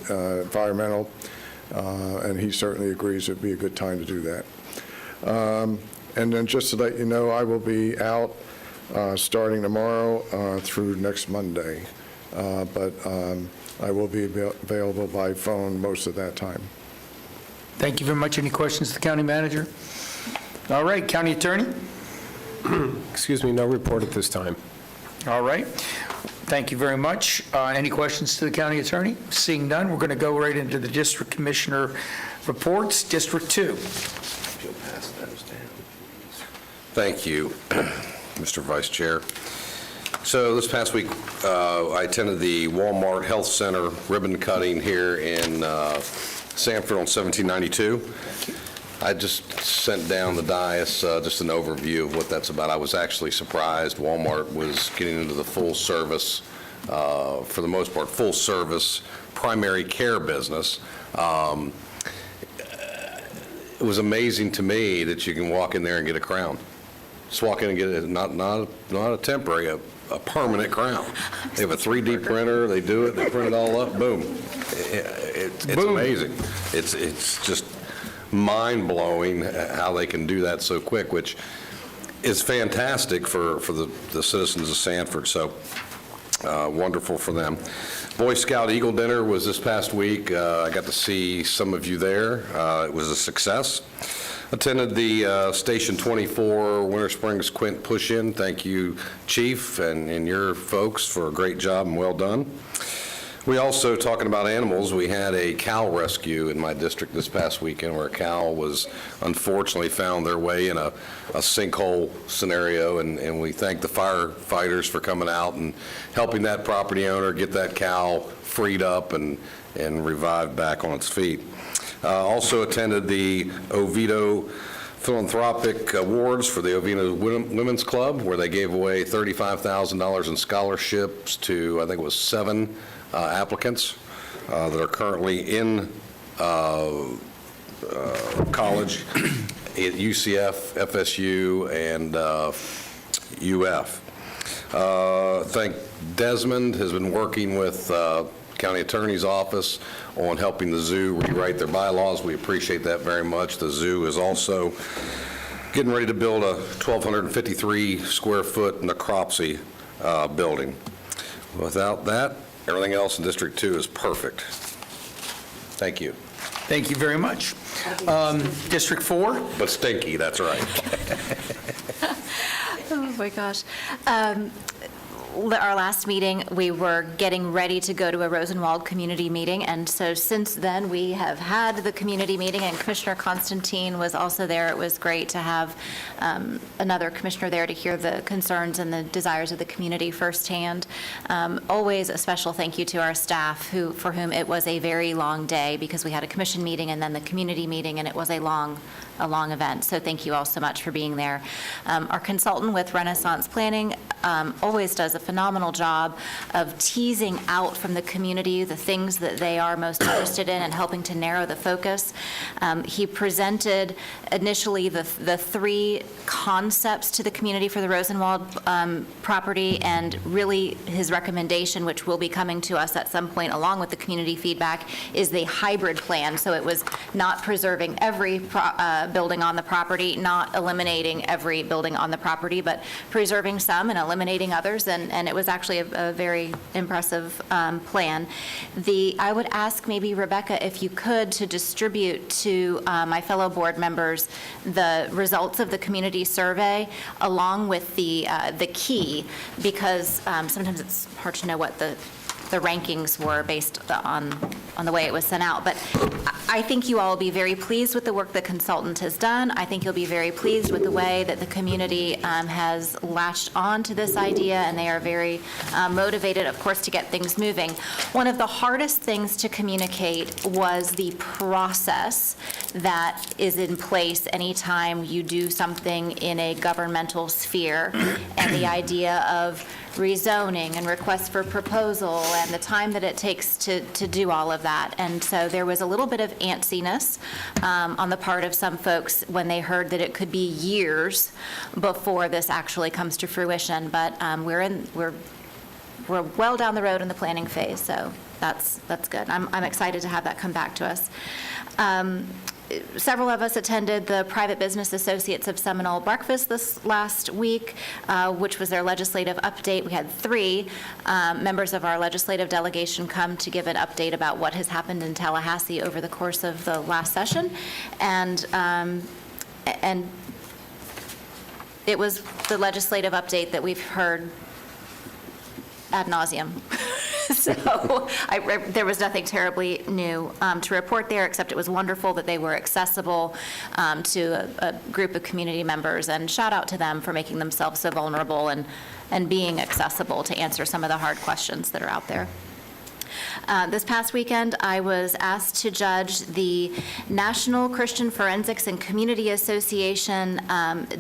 S15: Environmental, and he certainly agrees it'd be a good time to do that. And then just to let you know, I will be out starting tomorrow through next Monday, but I will be available by phone most of that time.
S3: Thank you very much. Any questions to the county manager? All right, county attorney?
S8: Excuse me, no report at this time.
S3: All right. Thank you very much. Any questions to the county attorney? Seeing none, we're going to go right into the district commissioner reports. District 2.
S5: Thank you, Mr. Vice Chair. So this past week, I attended the Walmart Health Center ribbon cutting here in Sanford on 1792. I just sent down the dais just an overview of what that's about. I was actually surprised Walmart was getting into the full service, for the most part, full service primary care business. It was amazing to me that you can walk in there and get a crown. Just walk in and get it, not a temporary, a permanent crown. They have a 3D printer, they do it, they print it all up, boom. It's amazing. It's just mind-blowing how they can do that so quick, which is fantastic for the citizens of Sanford, so wonderful for them. Boy Scout Eagle Dinner was this past week. I got to see some of you there. It was a success. Attended the Station 24 Winter Springs Quint Push-In. Thank you, Chief, and your folks for a great job and well done. We also, talking about animals, we had a cow rescue in my district this past weekend where a cow was unfortunately found their way in a sinkhole scenario, and we thank the firefighters for coming out and helping that property owner get that cow freed up and revived back on its feet. Also attended the Oviedo Philanthropic Awards for the Oviedo Women's Club, where they gave away $35,000 in scholarships to, I think it was 7 applicants that are currently in college at UCF, FSU, and UF. Thank Desmond has been working with County Attorney's Office on helping the zoo rewrite their bylaws. We appreciate that very much. The zoo is also getting ready to build a 1,253 square foot necropsy building. Without that, everything else in District 2 is perfect. Thank you.
S3: Thank you very much. District 4?
S5: But stinky, that's right.
S7: Oh, my gosh. Our last meeting, we were getting ready to go to a Rosenwald community meeting, and so since then, we have had the community meeting, and Commissioner Constantine was also there. It was great to have another commissioner there to hear the concerns and the desires of the community firsthand. Always a special thank you to our staff, for whom it was a very long day, because we had a commission meeting and then the community meeting, and it was a long event. So thank you all so much for being there. Our consultant with Renaissance Planning always does a phenomenal job of teasing out from the community the things that they are most interested in and helping to narrow the focus. He presented initially the three concepts to the community for the Rosenwald property, and really his recommendation, which will be coming to us at some point along with the community feedback, is the hybrid plan. So it was not preserving every building on the property, not eliminating every building on the property, but preserving some and eliminating others, and it was actually a very impressive plan. I would ask maybe Rebecca, if you could, to distribute to my fellow board members the results of the community survey along with the key, because sometimes it's hard to know what the rankings were based on the way it was sent out. But I think you all will be very pleased with the work the consultant has done. I think you'll be very pleased with the way that the community has latched on to this idea, and they are very motivated, of course, to get things moving. One of the hardest things to communicate was the process that is in place anytime you do something in a governmental sphere, and the idea of rezoning and requests for proposal and the time that it takes to do all of that. And so there was a little bit of antsiness on the part of some folks when they heard that it could be years before this actually comes to fruition. But we're well down the road in the planning phase, so that's good. I'm excited to have that come back to us. Several of us attended the Private Business Associates of Seminole breakfast this last week, which was their legislative update. We had 3 members of our legislative delegation come to give an update about what has happened in Tallahassee over the course of the last session. And it was the legislative update that we've heard ad nauseum. So there was nothing terribly new to report there, except it was wonderful that they were accessible to a group of community members, and shout out to them for making themselves so vulnerable and being accessible to answer some of the hard questions that are out there. This past weekend, I was asked to judge the National Christian Forensics and Community Association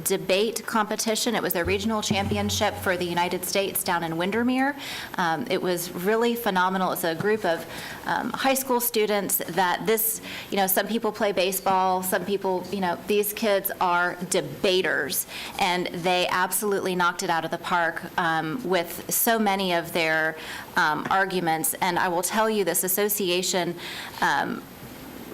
S7: debate competition. It was their regional championship for the United States down in Windermere. It was really phenomenal. It's a group of high school students that some people play baseball, some people, these kids are debaters, and they absolutely knocked it out of the park with so many of their arguments. And I will tell you, this association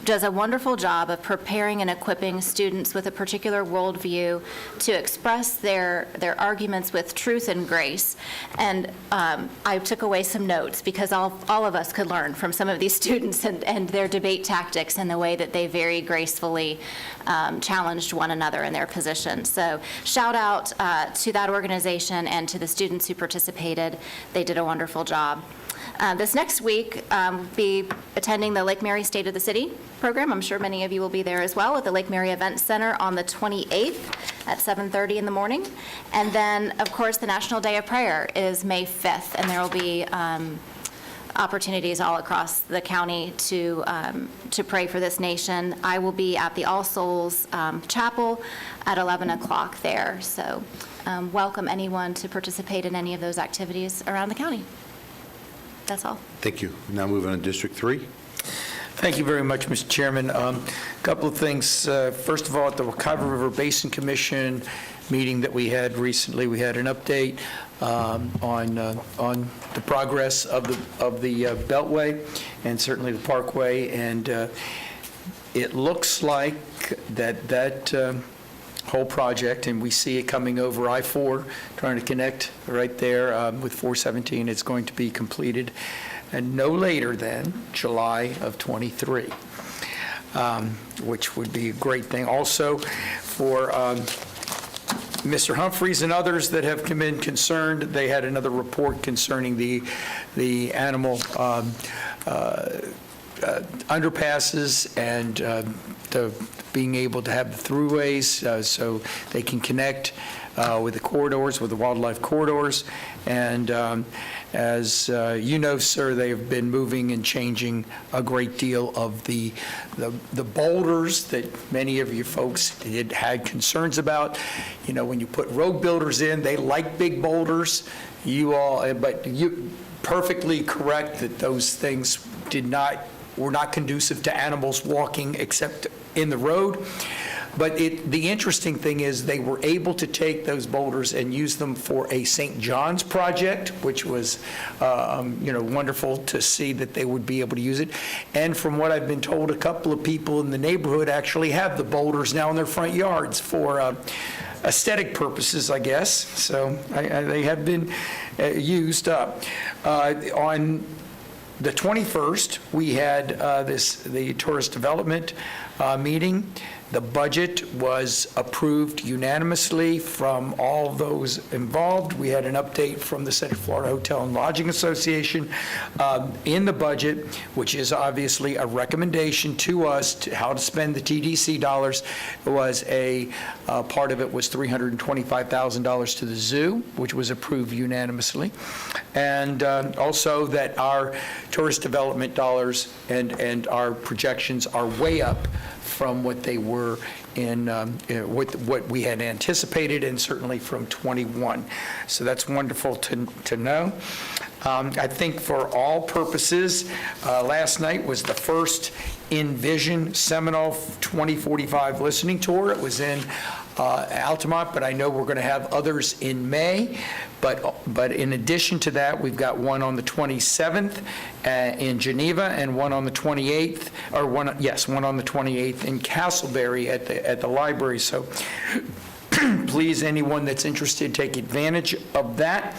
S7: does a wonderful job of preparing and equipping students with a particular worldview to express their arguments with truth and grace. And I took away some notes because all of us could learn from some of these students and their debate tactics and the way that they very gracefully challenged one another in their positions. So shout out to that organization and to the students who participated. They did a wonderful job. This next week, we'll be attending the Lake Mary State of the City program. I'm sure many of you will be there as well at the Lake Mary Event Center on the 28th at 7:30 in the morning. And then, of course, the National Day of Prayer is May 5th, and there will be opportunities all across the county to pray for this nation. I will be at the All Souls Chapel at 11 o'clock there. So welcome anyone to participate in any of those activities around the county. That's all.
S1: Thank you. Now moving on to District 3.
S3: Thank you very much, Mr. Chairman. A couple of things. First of all, at the Wakava River Basin Commission meeting that we had recently, we had an update on the progress of the Beltway and certainly the Parkway, and it looks like that whole project, and we see it coming over I-4, trying to connect right there with 417. It's going to be completed and no later than July of '23, which would be a great thing. Also, for Mr. Humphreys and others that have come in concerned, they had another report concerning the animal underpasses and the being able to have the throughways so they can connect with the corridors, with the wildlife corridors. And as you know, sir, they have been moving and changing a great deal of the boulders that many of you folks had concerns about. You know, when you put road builders in, they like big boulders. But you perfectly correct that those things were not conducive to animals walking except in the road. But the interesting thing is they were able to take those boulders and use them for a St. John's project, which was, wonderful to see that they would be able to use it. And from what I've been told, a couple of people in the neighborhood actually have the boulders now in their front yards for aesthetic purposes, I guess. So they have been used up. On the 21st, we had the tourist development meeting. The budget was approved unanimously from all of those involved. We had an update from the Central Florida Hotel and Lodging Association in the budget, which is obviously a recommendation to us to how to spend the TDC dollars. Was part of it was $325,000 to the zoo, which was approved unanimously. And also that our tourist development dollars and our projections are way up from what they were in what we had anticipated, and certainly from 21. So that's wonderful to know. I think for all purposes, last night was the first Envision Seminole 2045 listening tour. It was in Altamont, but I know we're going to have others in May. But in addition to that, we've got one on the 27th in Geneva, and one on the 28th, one on the 28th in Castleberry at the library. So please, anyone that's interested, take advantage of that.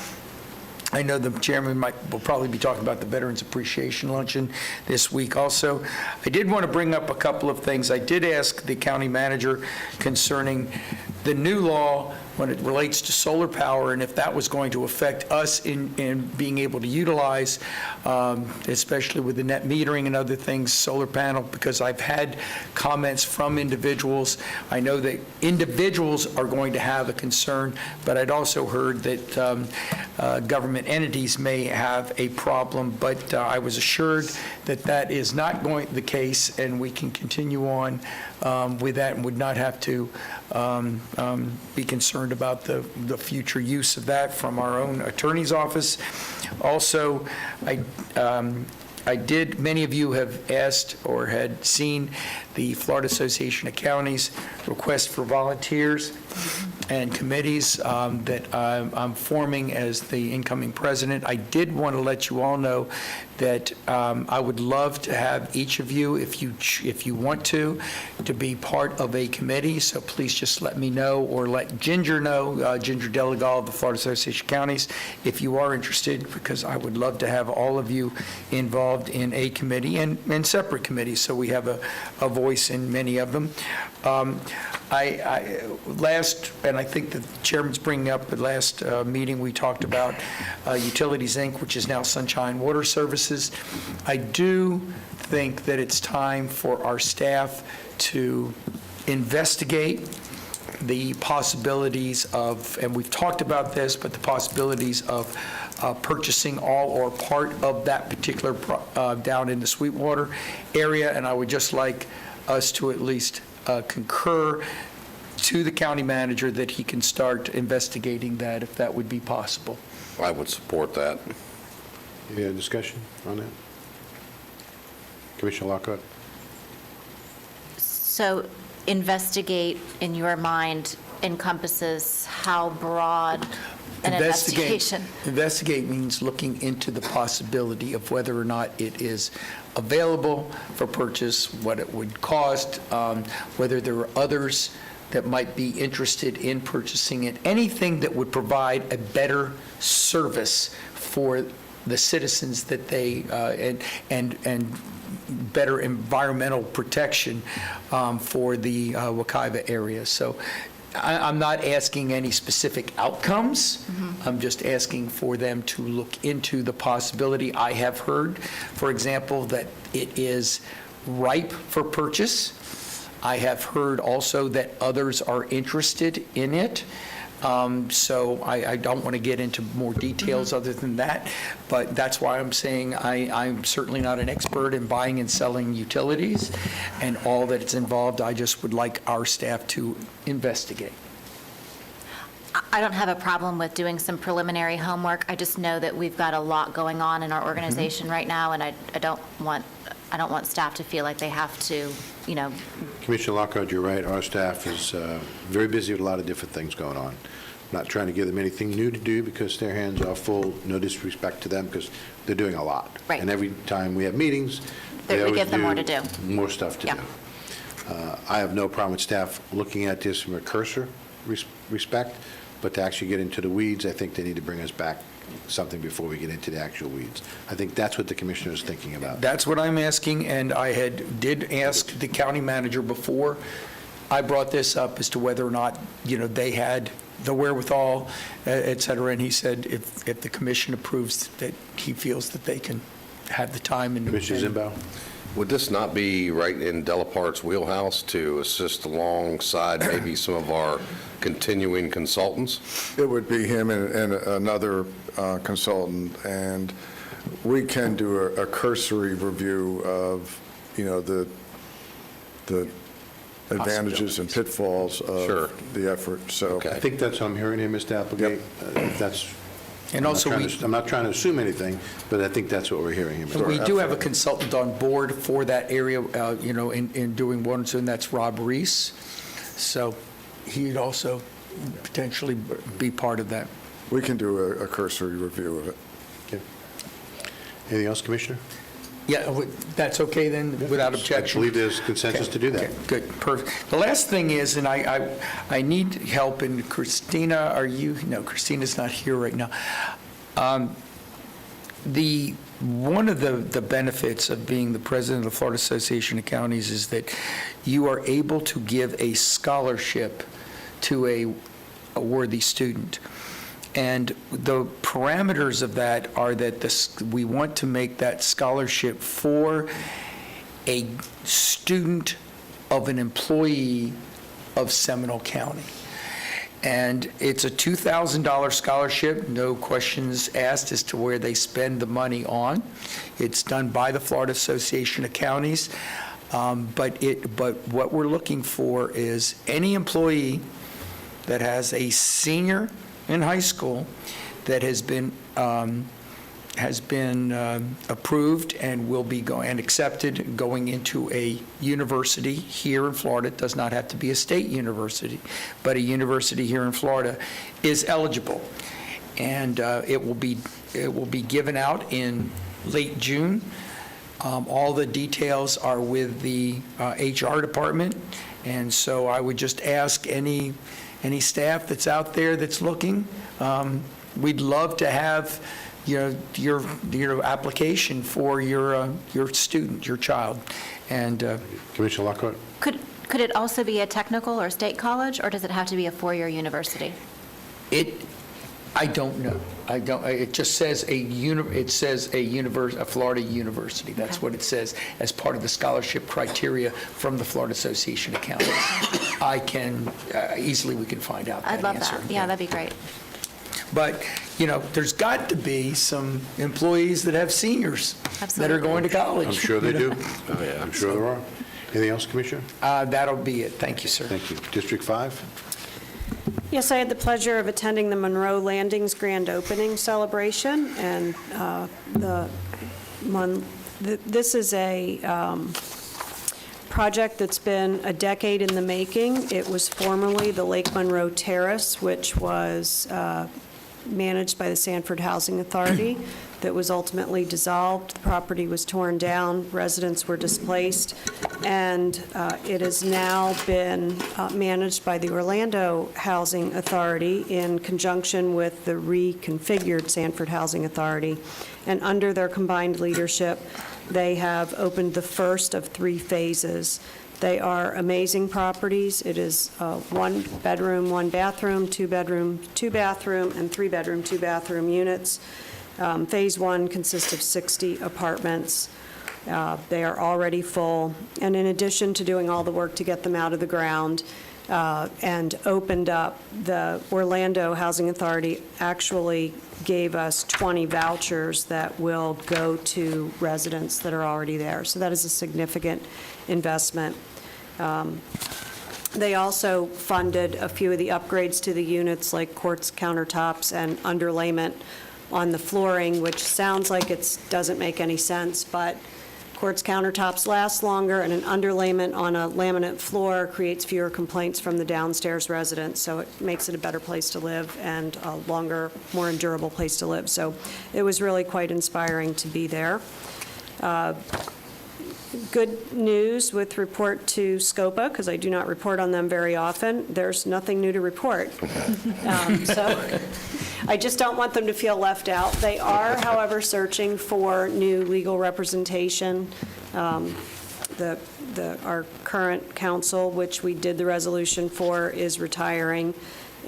S3: I know the chairman will probably be talking about the Veterans Appreciation Luncheon this week also. I did want to bring up a couple of things. I did ask the county manager concerning the new law when it relates to solar power, and if that was going to affect us in being able to utilize, especially with the net metering and other things, solar panel, because I've had comments from individuals. I know that individuals are going to have a concern, but I'd also heard that government entities may have a problem, but I was assured that that is not the case, and we can continue on with that and would not have to be concerned about the future use of that from our own attorney's office. Also, many of you have asked or had seen the Florida Association of Counties request for volunteers and committees that I'm forming as the incoming president. I did want to let you all know that I would love to have each of you, if you want to be part of a committee. So please just let me know, or let Ginger know, Ginger Delegal of the Florida Association of Counties, if you are interested, because I would love to have all of you involved in a committee and separate committees, so we have a voice in many of them. And I think the chairman's bringing up the last meeting, we talked about Utilities, Inc., which is now Sunshine Water Services. I do think that it's time for our staff to investigate the possibilities of, and we've talked about this, but the possibilities of purchasing all or part of that particular down in the Sweetwater area. And I would just like us to at least concur to the county manager that he can start investigating that, if that would be possible.
S5: I would support that.
S1: Any other discussion on that? Commissioner Lockhart?
S7: So investigate, in your mind, encompasses how broad an investigation?
S3: Investigate means looking into the possibility of whether or not it is available for purchase, what it would cost, whether there are others that might be interested in purchasing it, anything that would provide a better service for the citizens that they, and better environmental protection for the Wekiva area. So I'm not asking any specific outcomes. I'm just asking for them to look into the possibility. I have heard, for example, that it is ripe for purchase. I have heard also that others are interested in it. So I don't want to get into more details other than that, but that's why I'm saying I'm certainly not an expert in buying and selling utilities and all that it's involved. I just would like our staff to investigate.
S7: I don't have a problem with doing some preliminary homework. I just know that we've got a lot going on in our organization right now, and I don't want staff to feel like they have to,
S1: Commissioner Lockhart, you're right. Our staff is very busy with a lot of different things going on. Not trying to give them anything new to do because their hands are full. No disrespect to them because they're doing a lot.
S7: Right.
S1: And every time we have meetings,
S7: We
S1: they always
S7: give them more to do.
S1: More stuff to
S7: Yeah.
S1: do. I have no problem with staff looking at this from a cursor respect, but to actually get into the weeds, I think they need to bring us back something before we get into the actual weeds. I think that's what the commissioner is thinking about.
S3: That's what I'm asking, and I did ask the county manager before I brought this up as to whether or not, they had the wherewithal, et cetera, and he said if the commission approves that he feels that they can have the time. And
S1: Commissioner Zimbow?
S5: Would this not be right in Delaparte's wheelhouse to assist alongside maybe some of our continuing consultants?
S15: It would be him and another consultant, and we can do a cursory review of, the advantages and pitfalls
S5: Sure.
S15: of the effort, so.
S5: Okay.
S1: I think that's what I'm hearing here, Mr. Applegate. That's,
S3: And also,
S1: I'm not trying to assume anything, but I think that's what we're hearing here, Mr.
S3: we do have a consultant on board for that area, in doing one, and that's Rob Reese. So he'd also potentially be part of that.
S15: We can do a cursory review of it.
S1: Okay. Anything else, Commissioner?
S3: Yeah, that's okay then, without
S1: I
S3: objection?
S1: believe there's consensus to do that.
S3: Okay, good, perfect. The last thing is, and I need help, and Christina, Christina's not here right now. One of the benefits of being the president of the Florida Association of Counties is that you are able to give a scholarship to a worthy student. And the parameters of that are that we want to make that scholarship for a student of an employee of Seminole County. And it's a $2,000 scholarship, no questions asked as to where they spend the money on. It's done by the Florida Association of Counties. But what we're looking for is any employee that has a senior in high school that has been approved and will be accepted going into a university here in Florida. It does not have to be a state university, but a university here in Florida is eligible. And it will be given out in late June. All the details are with the HR department, and so I would just ask any staff that's out there that's looking, we'd love to have your application for your student, your child. And
S1: Commissioner Lockhart?
S7: Could it also be a technical or state college, or does it have to be a four-year university?
S3: I don't know. It just says a Florida university. That's what it says as part of the scholarship criteria from the Florida Association of Counties. We can find out that
S7: I'd love
S3: answer.
S7: that. Yeah, that'd be great.
S3: But, there's got to be some employees that have seniors that are going to college.
S1: I'm sure they do. Oh, yeah, I'm sure there are. Anything else, Commissioner?
S3: That'll be it. Thank you, sir.
S1: Thank you. District 5?
S6: Yes, I had the pleasure of attending the Monroe Landings grand opening celebration, and this is a project that's been a decade in the making. It was formerly the Lake Monroe Terrace, which was managed by the Sanford Housing Authority, that was ultimately dissolved. The property was torn down, residents were displaced, and it has now been managed by the Orlando Housing Authority in conjunction with the reconfigured Sanford Housing Authority. And under their combined leadership, they have opened the first of 3 phases. They are amazing properties. It is 1 bedroom, 1 bathroom, 2 bedroom, 2 bathroom, and 3 bedroom, 2 bathroom units. Phase 1 consists of 60 apartments. They are already full. And in addition to doing all the work to get them out of the ground, and opened up, the Orlando Housing Authority actually gave us 20 vouchers that will go to residents that are already there. So that is a significant investment. They also funded a few of the upgrades to the units, like quartz countertops and underlayment on the flooring, which sounds like it doesn't make any sense, but quartz countertops last longer, and an underlayment on a laminate floor creates fewer complaints from the downstairs residents, so it makes it a better place to live and a longer, more endurable place to live. So it was really quite inspiring to be there. Good news with report to SCOPA, because I do not report on them very often. There's nothing new to report. So I just don't want them to feel left out. They are, however, searching for new legal representation. Our current counsel, which we did the resolution for, is retiring,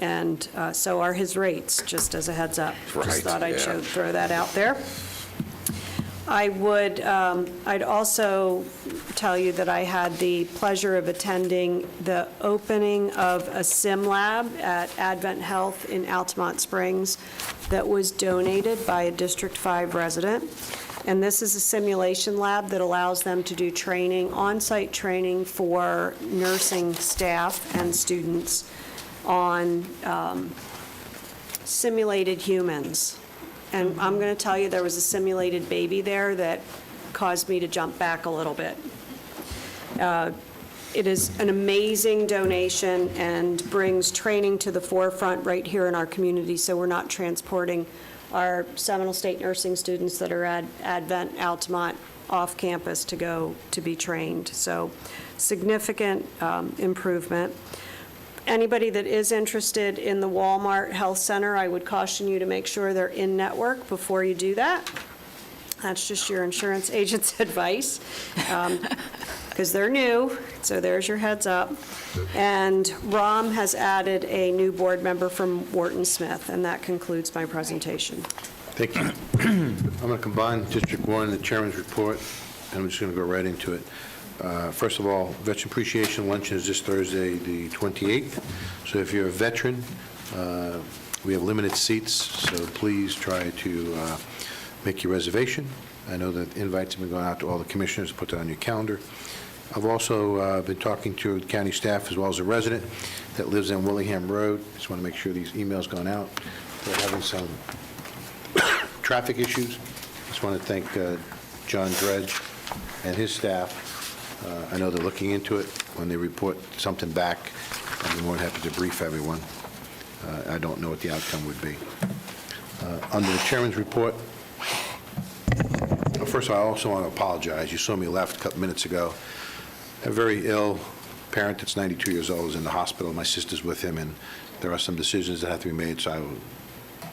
S6: and so are his rates, just as a heads up.
S5: Right,
S6: Just thought I'd
S5: yeah.
S6: throw that out there. I'd also tell you that I had the pleasure of attending the opening of a sim lab at Advent Health in Altamont Springs that was donated by a District 5 resident. And this is a simulation lab that allows them to do training, on-site training for nursing staff and students on simulated humans. And I'm going to tell you, there was a simulated baby there that caused me to jump back a little bit. It is an amazing donation and brings training to the forefront right here in our community, so we're not transporting our Seminole State nursing students that are at Advent Altamont off campus to go to be trained. So significant improvement. Anybody that is interested in the Walmart Health Center, I would caution you to make sure they're in network before you do that. That's just your insurance agent's advice, because they're new, so there's your heads up. And Rom has added a new board member from Wharton Smith, and that concludes my presentation.
S1: Thank you. I'm going to combine District 1 and the chairman's report, and I'm just going to go right into it. First of all, Veteran Appreciation Luncheon is this Thursday, the 28th. So if you're a veteran, we have limited seats, so please try to make your reservation. I know that invites have been going out to all the commissioners. Put that on your calendar. I've also been talking to county staff as well as a resident that lives on Willingham Road. Just want to make sure these emails going out. They're having some traffic issues. Just want to thank John Dredge and his staff. I know they're looking into it. When they report something back, I'll be more than happy to brief everyone. I don't know what the outcome would be. Under the chairman's report, first of all, I also want to apologize. You saw me left a couple minutes ago. A very ill parent that's 92 years old is in the hospital. My sister's with him, and there are some decisions that have to be made. So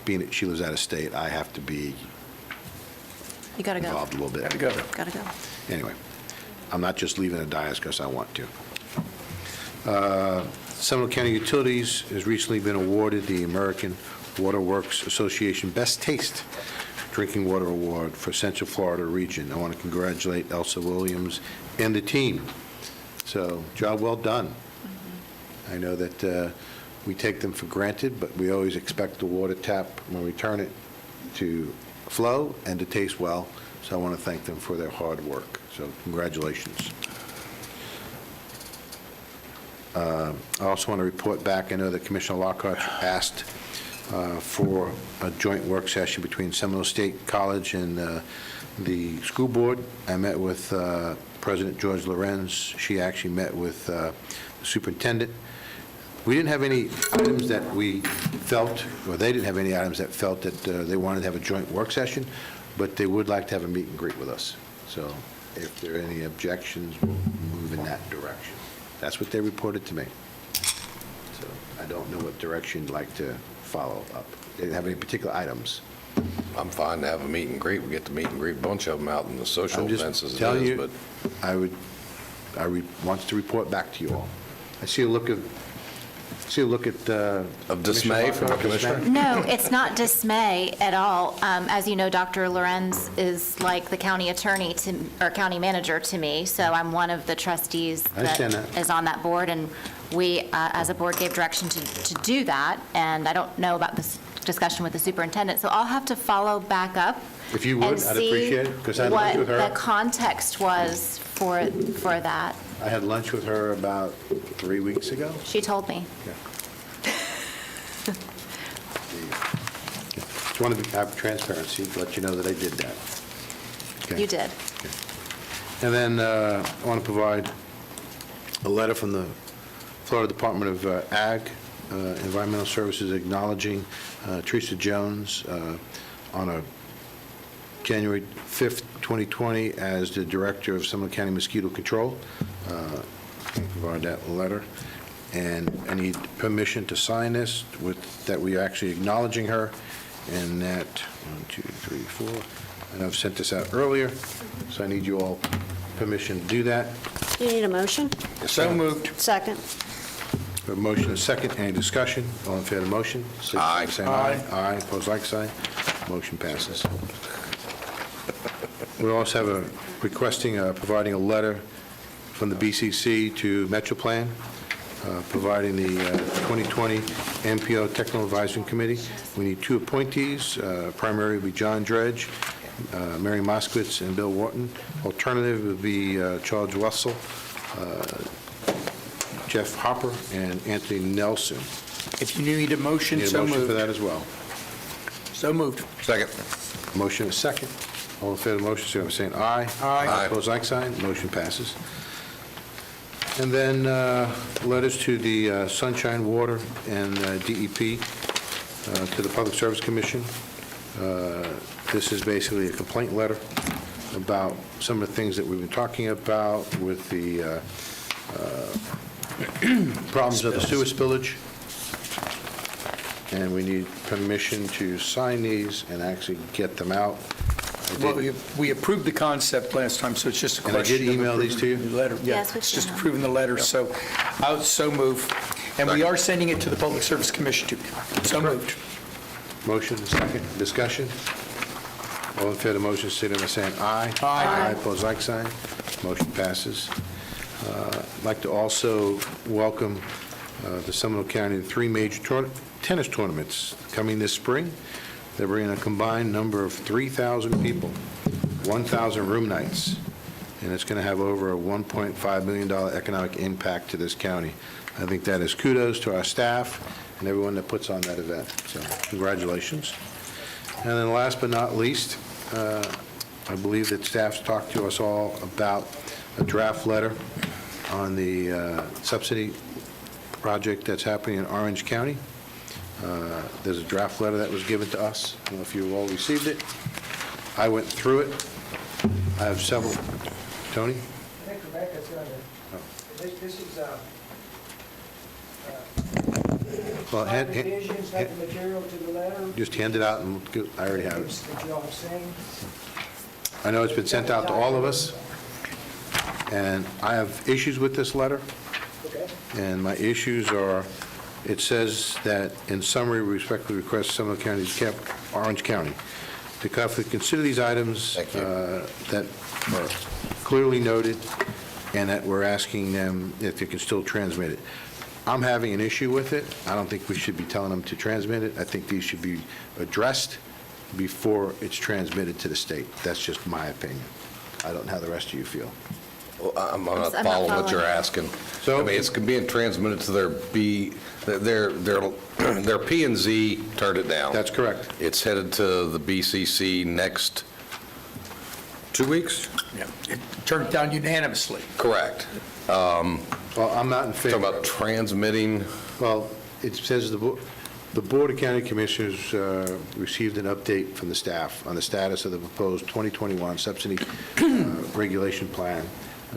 S1: being that she lives out of state, I have to be
S7: You gotta go.
S1: involved a little bit.
S7: Gotta go.
S1: Anyway, I'm not just leaving a dais because I want to. Seminole County Utilities has recently been awarded the American Water Works Association Best Taste Drinking Water Award for Central Florida region. I want to congratulate Elsa Williams and the team. So, job well done. I know that we take them for granted, but we always expect the water tap, when we turn it, to flow and to taste well. So I want to thank them for their hard work. So congratulations. I also want to report back, I know that Commissioner Lockhart asked for a joint work session between Seminole State College and the school board. I met with President George Lorenz. She actually met with the superintendent. We didn't have any items that we felt, or they didn't have any items that felt that they wanted to have a joint work session, but they would like to have a meet and greet with us. So if there are any objections, we'll move in that direction. That's what they reported to me. So I don't know what direction you'd like to follow up. They didn't have any particular items.
S5: I'm fine to have a meet and greet. We get to meet and greet a bunch of them out in the social
S1: I'm
S5: events
S1: just
S5: as
S1: telling
S5: it is,
S1: you,
S5: but
S1: I want to report back to you all. I see a look at
S5: of dismay from a commissioner?
S7: No, it's not dismay at all. As you know, Dr. Lorenz is like the county attorney or county manager to me, so I'm one of the trustees
S1: I understand
S7: that
S1: that.
S7: is on that board, and we, as a board, gave direction to do that, and I don't know about this discussion with the superintendent, so I'll have to follow back up.
S1: If you would, I'd appreciate it, 'cause I had lunch with her.
S7: What the context was for that.
S1: I had lunch with her about 3 weeks ago.
S7: She told me.
S1: Just wanted to have transparency, to let you know that I did that. Okay.
S7: You did.
S1: And then I want to provide a letter from the Florida Department of Ag, Environmental Services, acknowledging Teresa Jones on a January 5th, 2020, as the Director of Seminole County Mosquito Control. I can provide that letter. And I need permission to sign this with, that we are actually acknowledging her, and that, 1, 2, 3, 4, and I've sent this out earlier, so I need you all permission to do that.
S6: You need a motion?
S3: So moved.
S6: Second.
S1: A motion and a second. Any discussion? All in favor of the motion?
S5: Aye.
S1: Say aye. Aye. Opposed, like sign. Motion passes. We also have a requesting, providing a letter from the BCC to Metroplan, providing the 2020 MPO Technical Advisory Committee. We need 2 appointees. Primary would be John Dredge, Mary Moskowitz, and Bill Wharton. Alternative would be Charles Russell, Jeff Hopper, and Anthony Nelson.
S3: If you need a motion,
S1: Need a
S3: so
S1: motion for
S3: moved.
S1: that as well.
S3: So moved.
S5: Second.
S1: Motion is second. All in favor of the motion, signify by saying aye.
S3: Aye.
S1: Opposed, like sign. Motion passes. And then letters to the Sunshine Water and DEP, to the Public Service Commission. This is basically a complaint letter about some of the things that we've been talking about with the problems of the sewer spillage. And we need permission to sign these and actually get them out.
S3: Well, we approved the concept last time, so it's just a
S1: And I did
S3: question of
S1: email these to you?
S3: approving the letter. Yeah,
S7: Yes, we
S3: it's just
S7: should.
S3: approving the letter, so I'll so move. And we are sending it to the Public Service Commission, too. So moved.
S1: Motion and second. Discussion? All in favor of the motion, signify by saying aye.
S3: Aye.
S1: Opposed, like sign. Motion passes. I'd like to also welcome the Seminole County to 3 major tennis tournaments coming this spring. They're bringing a combined number of 3,000 people, 1,000 room nights, and it's going to have over a $1.5 million economic impact to this county. I think that is kudos to our staff and everyone that puts on that event, so congratulations. And then last but not least, I believe that staff's talked to us all about a draft letter on the subsidy project that's happening in Orange County. There's a draft letter that was given to us. I don't know if you all received it. I went through it. I have several. Tony?
S16: I think Rebecca's going to, this is,
S1: Well,
S16: revisions, have the material to the letter.
S1: just hand it out, and I already have it.
S16: That you all have seen.
S1: I know it's been sent out to all of us, and I have issues with this letter.
S16: Okay.
S1: And my issues are, it says that, in summary, we respectfully request Seminole County's Orange County to carefully consider these items that are clearly noted, and that we're asking them if they can still transmit it. I'm having an issue with it. I don't think we should be telling them to transmit it. I think these should be addressed before it's transmitted to the state. That's just my opinion. I don't know how the rest of you feel.
S5: Well, I'm
S7: I'm
S5: not
S7: not
S5: following what you're
S7: following.
S5: asking.
S1: So-
S5: I mean, it's being transmitted to their P and Z turned it down.
S1: That's correct.
S5: It's headed to the BCC next 2 weeks?
S3: Yeah. It turned down unanimously.
S5: Correct.
S1: Well, I'm not in favor.
S5: Talking about transmitting,
S1: Well, it says the Board of County Commissioners received an update from the staff on the status of the proposed 2021 subsidy regulation plan.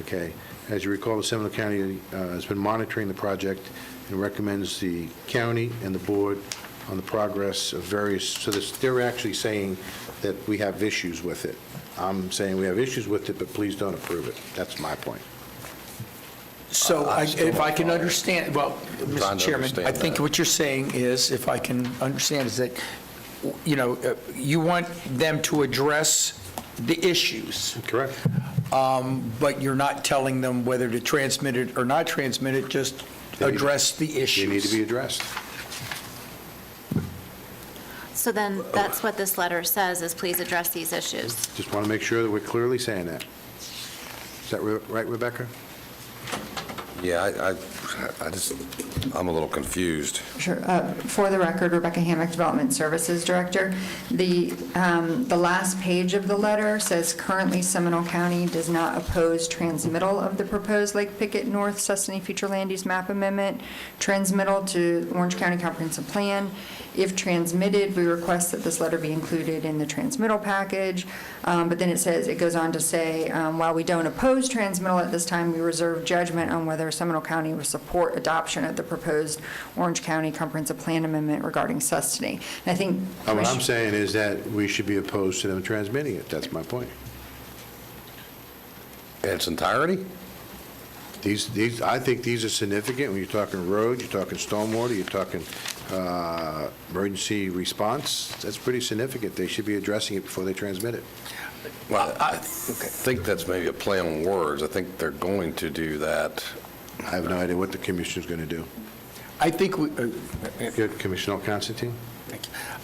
S1: Okay. As you recall, the Seminole County has been monitoring the project and recommends the county and the board on the progress of various, so they're actually saying that we have issues with it. I'm saying we have issues with it, but please don't approve it. That's my point.
S3: So if I can understand, well,
S5: Trying
S3: Mr.
S5: to
S3: Chairman,
S5: understand
S3: I think
S5: that.
S3: what you're saying is, if I can understand, is that, you know, you want them to address the issues,
S1: Correct.
S3: but you're not telling them whether to transmit it or not transmit it, just address the issues.
S1: They need to be addressed.
S7: So then, that's what this letter says, is please address these issues.
S1: Just want to make sure that we're clearly saying that. Is that right, Rebecca?
S5: Yeah, I'm a little confused.
S17: Sure. For the record, Rebecca Hammock, Development Services Director. The last page of the letter says, currently Seminole County does not oppose transmittal of the proposed Lake Pickett North Sesame Future Land Use Map Amendment, transmittal to Orange County Comprehensive Plan. If transmitted, we request that this letter be included in the transmittal package. But then it goes on to say, while we don't oppose transmittal at this time, we reserve judgment on whether Seminole County will support adoption of the proposed Orange County Comprehensive Plan Amendment regarding custody. And I think
S1: What I'm saying is that we should be opposed to them transmitting it. That's my point.
S5: In its entirety?
S1: I think these are significant. When you're talking roads, you're talking stormwater, you're talking emergency response, that's pretty significant. They should be addressing it before they transmit it.
S5: Well, I think that's maybe a play on words. I think they're going to do that.
S1: I have no idea what the commissioner's going to do.
S3: I think,
S1: Good, Commissioner Constantine?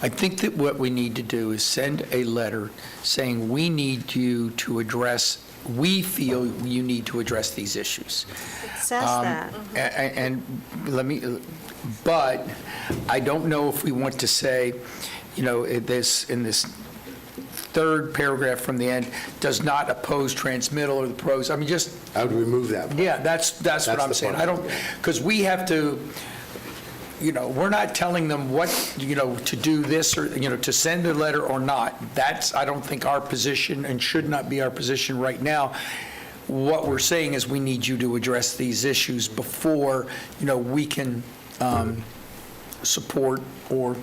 S3: I think that what we need to do is send a letter saying we need you to address, we feel you need to address these issues.
S6: It says that.
S3: And but I don't know if we want to say, in this third paragraph from the end, does not oppose transmittal or the pros. I mean, just.
S1: I would remove that.
S3: Yeah, that's what I'm
S1: the
S3: saying.
S1: part.
S3: I don't, because we have to, we're not telling them what, to do this or, to send a letter or not. That's, I don't think, our position and should not be our position right now. What we're saying is we need you to address these issues before, we can support or,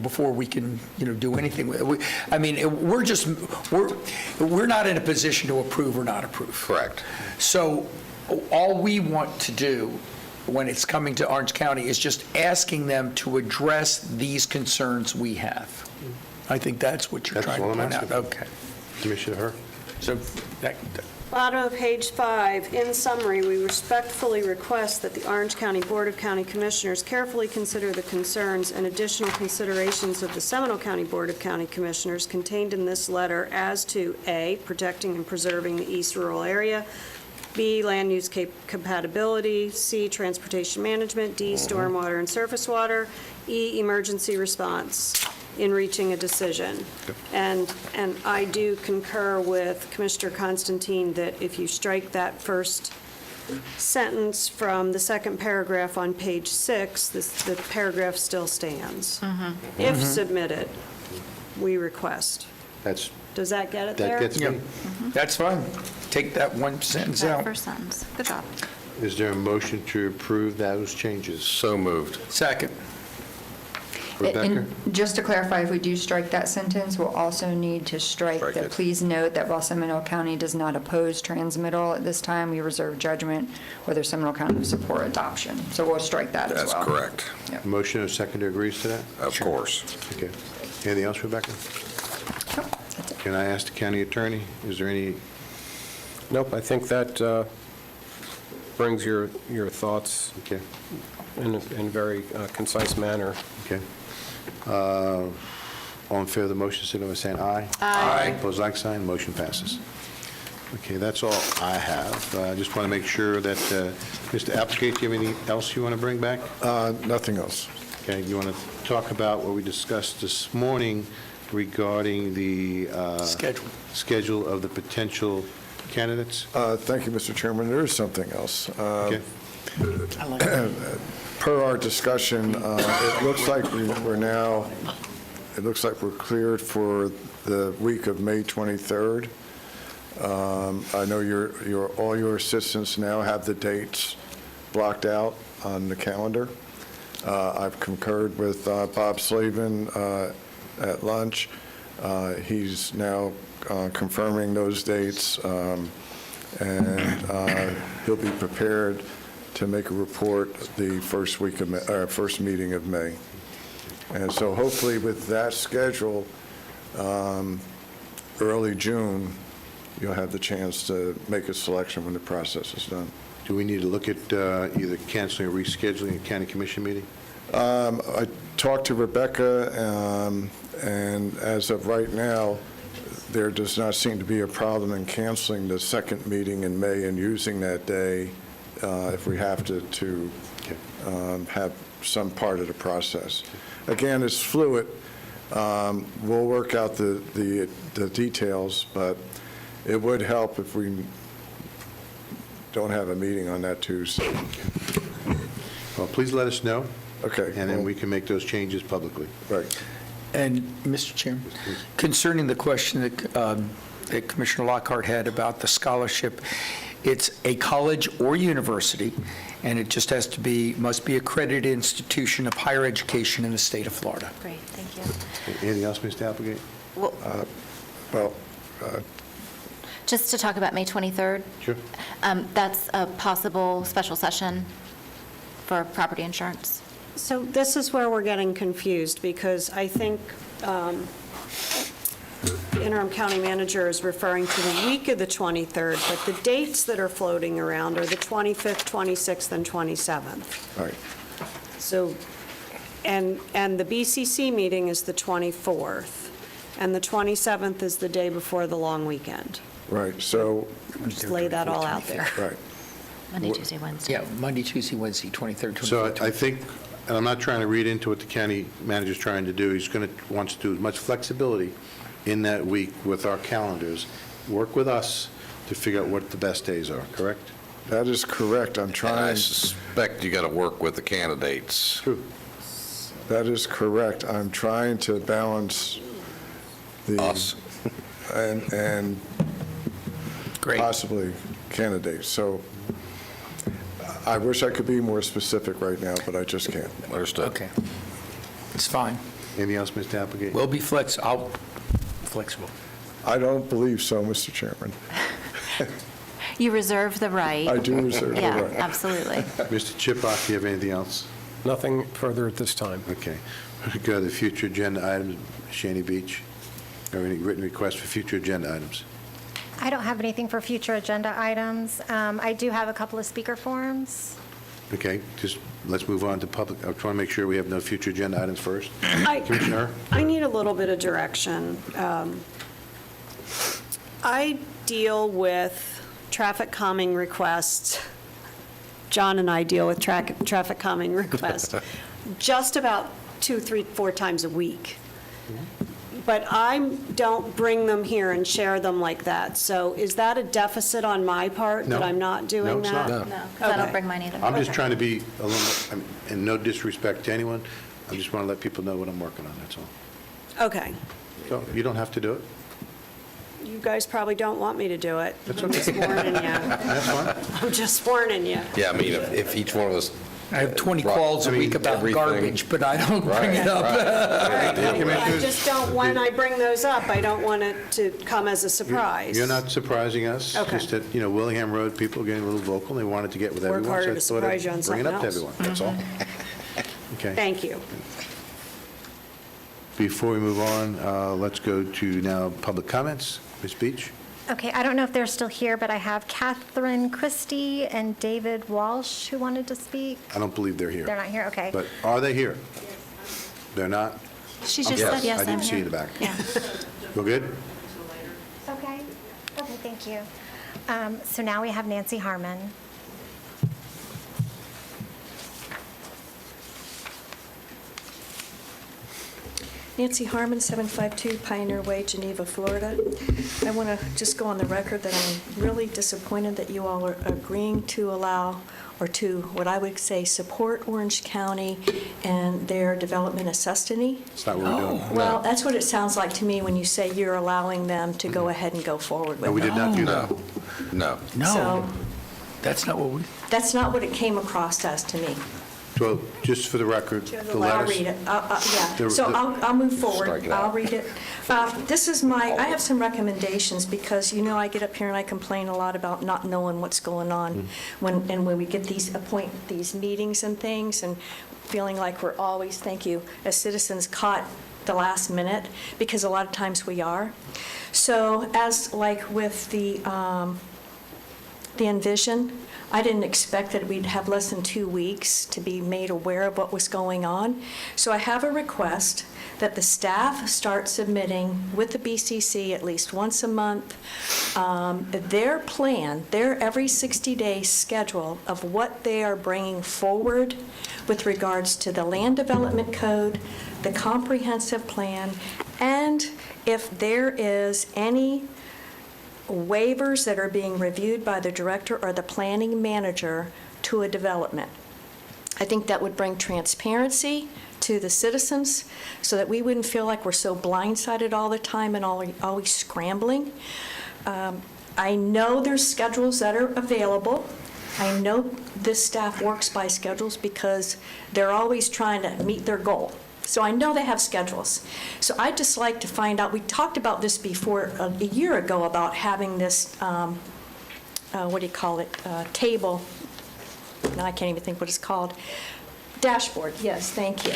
S3: before we can, do anything with it. I mean, we're not in a position to approve or not approve.
S5: Correct.
S3: So all we want to do when it's coming to Orange County is just asking them to address these concerns we have. I think that's what you're
S1: That's
S3: trying
S1: all
S3: to
S1: I'm
S3: point out.
S1: asking.
S3: Okay.
S1: Commissioner Herr?
S3: So that,
S6: Bottom of page 5, in summary, we respectfully request that the Orange County Board of County Commissioners carefully consider the concerns and additional considerations of the Seminole County Board of County Commissioners contained in this letter as to A, protecting and preserving the East Rural Area, B, land use compatibility, C, transportation management, D, stormwater and surface water, E, emergency response in reaching a decision. And I do concur with Commissioner Constantine that if you strike that first sentence from the second paragraph on page 6, the paragraph still stands. If submitted, we request. Does that get it there?
S1: That gets me.
S3: that's fine. Take that one sentence
S7: That
S3: out.
S7: first sentence. Good job.
S1: Is there a motion to approve those changes?
S5: So moved.
S3: Second.
S1: Rebecca?
S17: And just to clarify, if we do strike that sentence, we'll also need to strike
S5: Strike
S17: that,
S5: it.
S17: please note that while Seminole County does not oppose transmittal at this time, we reserve judgment whether Seminole County will support adoption. So we'll strike that as
S5: That's
S17: well.
S5: correct.
S1: Motion and seconder agrees to that?
S5: Of course.
S1: Okay. Anything else, Rebecca? Can I ask the county attorney, is there any,
S8: Nope, I think that brings your thoughts
S1: okay,
S8: in a very concise manner.
S1: okay. All in favor of the motion, signify by saying aye.
S7: Aye.
S1: Opposed, like sign, motion passes. Okay, that's all I have. I just want to make sure that, Mr. Applegate, do you have anything else you want to bring back?
S15: Nothing else.
S1: Okay, you want to talk about what we discussed this morning regarding the schedule of the potential candidates?
S15: Thank you, Mr. Chairman. There is something else.
S1: Okay.
S15: Per our discussion, it looks like we're cleared for the week of May 23rd. I know all your assistants now have the dates blocked out on the calendar. I've concurred with Bob Slavin at lunch. He's now confirming those dates, and he'll be prepared to make a report the first meeting of May. And so hopefully with that schedule, early June, you'll have the chance to make a selection when the process is done.
S1: Do we need to look at either canceling or rescheduling a county commission meeting?
S15: I talked to Rebecca, and as of right now, there does not seem to be a problem in canceling the second meeting in May and using that day if we have to have some part of the process. Again, it's fluid. We'll work out the details, but it would help if we don't have a meeting on that Tuesday.
S1: Well, please let us know.
S15: Okay.
S1: And then we can make those changes publicly.
S15: Right.
S3: And, Mr. Chairman, concerning the question that Commissioner Lockhart had about the scholarship, it's a college or university, and it just must be accredited institution of higher education in the state of Florida.
S7: Great, thank you.
S1: Anything else, Mr. Applegate?
S7: Well, just to talk about May 23rd.
S1: Sure.
S7: That's a possible special session for property insurance.
S6: So this is where we're getting confused, because I think the interim county manager is referring to the week of the 23rd, but the dates that are floating around are the 25th, 26th, and 27th.
S15: Right.
S6: So, and the BCC meeting is the 24th, and the 27th is the day before the long weekend.
S15: Right, so,
S6: Just lay that all out there.
S15: right.
S7: Monday, Tuesday, Wednesday.
S3: Yeah, Monday, Tuesday, Wednesday, 23rd, 24th.
S1: So I think, and I'm not trying to read into what the county manager's trying to do, wants to do as much flexibility in that week with our calendars, work with us to figure out what the best days are, correct?
S15: That is correct. I'm
S5: And I
S15: trying.
S5: suspect you got to work with the candidates.
S1: True.
S15: That is correct. I'm trying to balance the.
S5: Us.
S15: And
S3: Great.
S15: possibly candidates. So I wish I could be more specific right now, but I just can't.
S5: Understood.
S3: Okay. It's fine.
S1: Anything else, Mr. Applegate?
S3: We'll be flexible.
S15: I don't believe so, Mr. Chairman.
S7: You reserve the right.
S15: I do reserve the
S7: Yeah,
S15: right.
S7: absolutely.
S1: Mr. Chipak, do you have anything else?
S8: Nothing further at this time.
S1: Okay. Go to the future agenda items, Shani Beach. Or any written requests for future agenda items?
S10: I don't have anything for future agenda items. I do have a couple of speaker forms.
S1: Okay, just let's move on to public. I'm trying to make sure we have no future agenda items first. Commissioner?
S6: I need a little bit of direction. I deal with traffic calming requests. John and I deal with traffic calming requests just about 2, 3, 4 times a week. But I don't bring them here and share them like that. So is that a deficit on my part that
S1: No.
S6: I'm not doing
S1: No, it's
S6: that?
S1: not.
S7: No, because I don't
S6: Okay.
S7: bring mine either.
S1: I'm just trying to be a little, and no disrespect to anyone, I just want to let people know what I'm working on, that's all.
S6: Okay.
S1: So you don't have to do it.
S6: You guys probably don't want me to do it.
S1: That's
S6: I'm just
S1: okay.
S6: warning you.
S1: That's fine.
S6: I'm just warning you.
S5: Yeah, I mean, if each one of us.
S3: I have 20
S5: Right.
S3: calls a
S5: I mean,
S3: week about
S5: everything.
S3: garbage, but I don't bring it up.
S6: I just don't, when I bring those up, I don't want it to come as a surprise.
S1: You're not surprising us.
S6: Okay.
S1: Just that, Willingham Road, people are getting a little vocal, and they wanted to get with
S6: Work
S1: everyone.
S6: harder
S1: so I
S6: to
S1: thought I'd
S6: surprise you on
S1: bring it up to
S6: something
S1: everyone, that's all. Okay.
S6: Thank you.
S1: Before we move on, let's go to now public comments. Ms. Beach?
S10: Okay, I don't know if they're still here, but I have Catherine Christie and David Walsh who wanted to speak.
S1: I don't believe they're here.
S10: They're not here, okay.
S1: But are they here? They're not?
S7: She just said, yes,
S1: I
S7: I'm
S1: didn't see
S7: here.
S1: you in the back.
S7: Yeah.
S1: Go good?
S10: Okay, okay, thank you. So now we have Nancy Harmon.
S14: Nancy Harmon, 752 Pioneer Way, Geneva, Florida. I want to just go on the record that I'm really disappointed that you all are agreeing to allow, or to, what I would say, support Orange County and their development of Sustany.
S1: That's not what we're doing.
S14: Well, that's what it sounds like to me when you say you're allowing them to go ahead and go forward with
S1: No, we did
S14: it.
S1: not do that.
S5: No.
S3: No,
S14: So
S3: that's not what we,
S14: that's not what it came across as to me.
S1: Well, just for the record, the
S14: I'll
S1: letters.
S14: read it. Yeah,
S1: The-
S14: so
S1: the-
S14: I'll move forward.
S5: Strike it out.
S14: I'll read it. This is I have some recommendations because, I get up here and I complain a lot about not knowing what's going on when we get these meetings and things and feeling like we're always, thank you, as citizens caught the last minute, because a lot of times we are. So as like with the the envision. I didn't expect that we'd have less than 2 weeks to be made aware of what was going on. So I have a request that the staff start submitting with the BCC at least once a month their plan, their every 60-day schedule of what they are bringing forward with regards to the land development code, the comprehensive plan, and if there is any waivers that are being reviewed by the director or the planning manager to a development. I think that would bring transparency to the citizens so that we wouldn't feel like we're so blindsided all the time and always scrambling. I know there's schedules that are available. I know this staff works by schedules because they're always trying to meet their goal. So I know they have schedules. So I'd just like to find out, we talked about this before a year ago about having this, table. Now I can't even think what it's called. Dashboard, yes, thank you.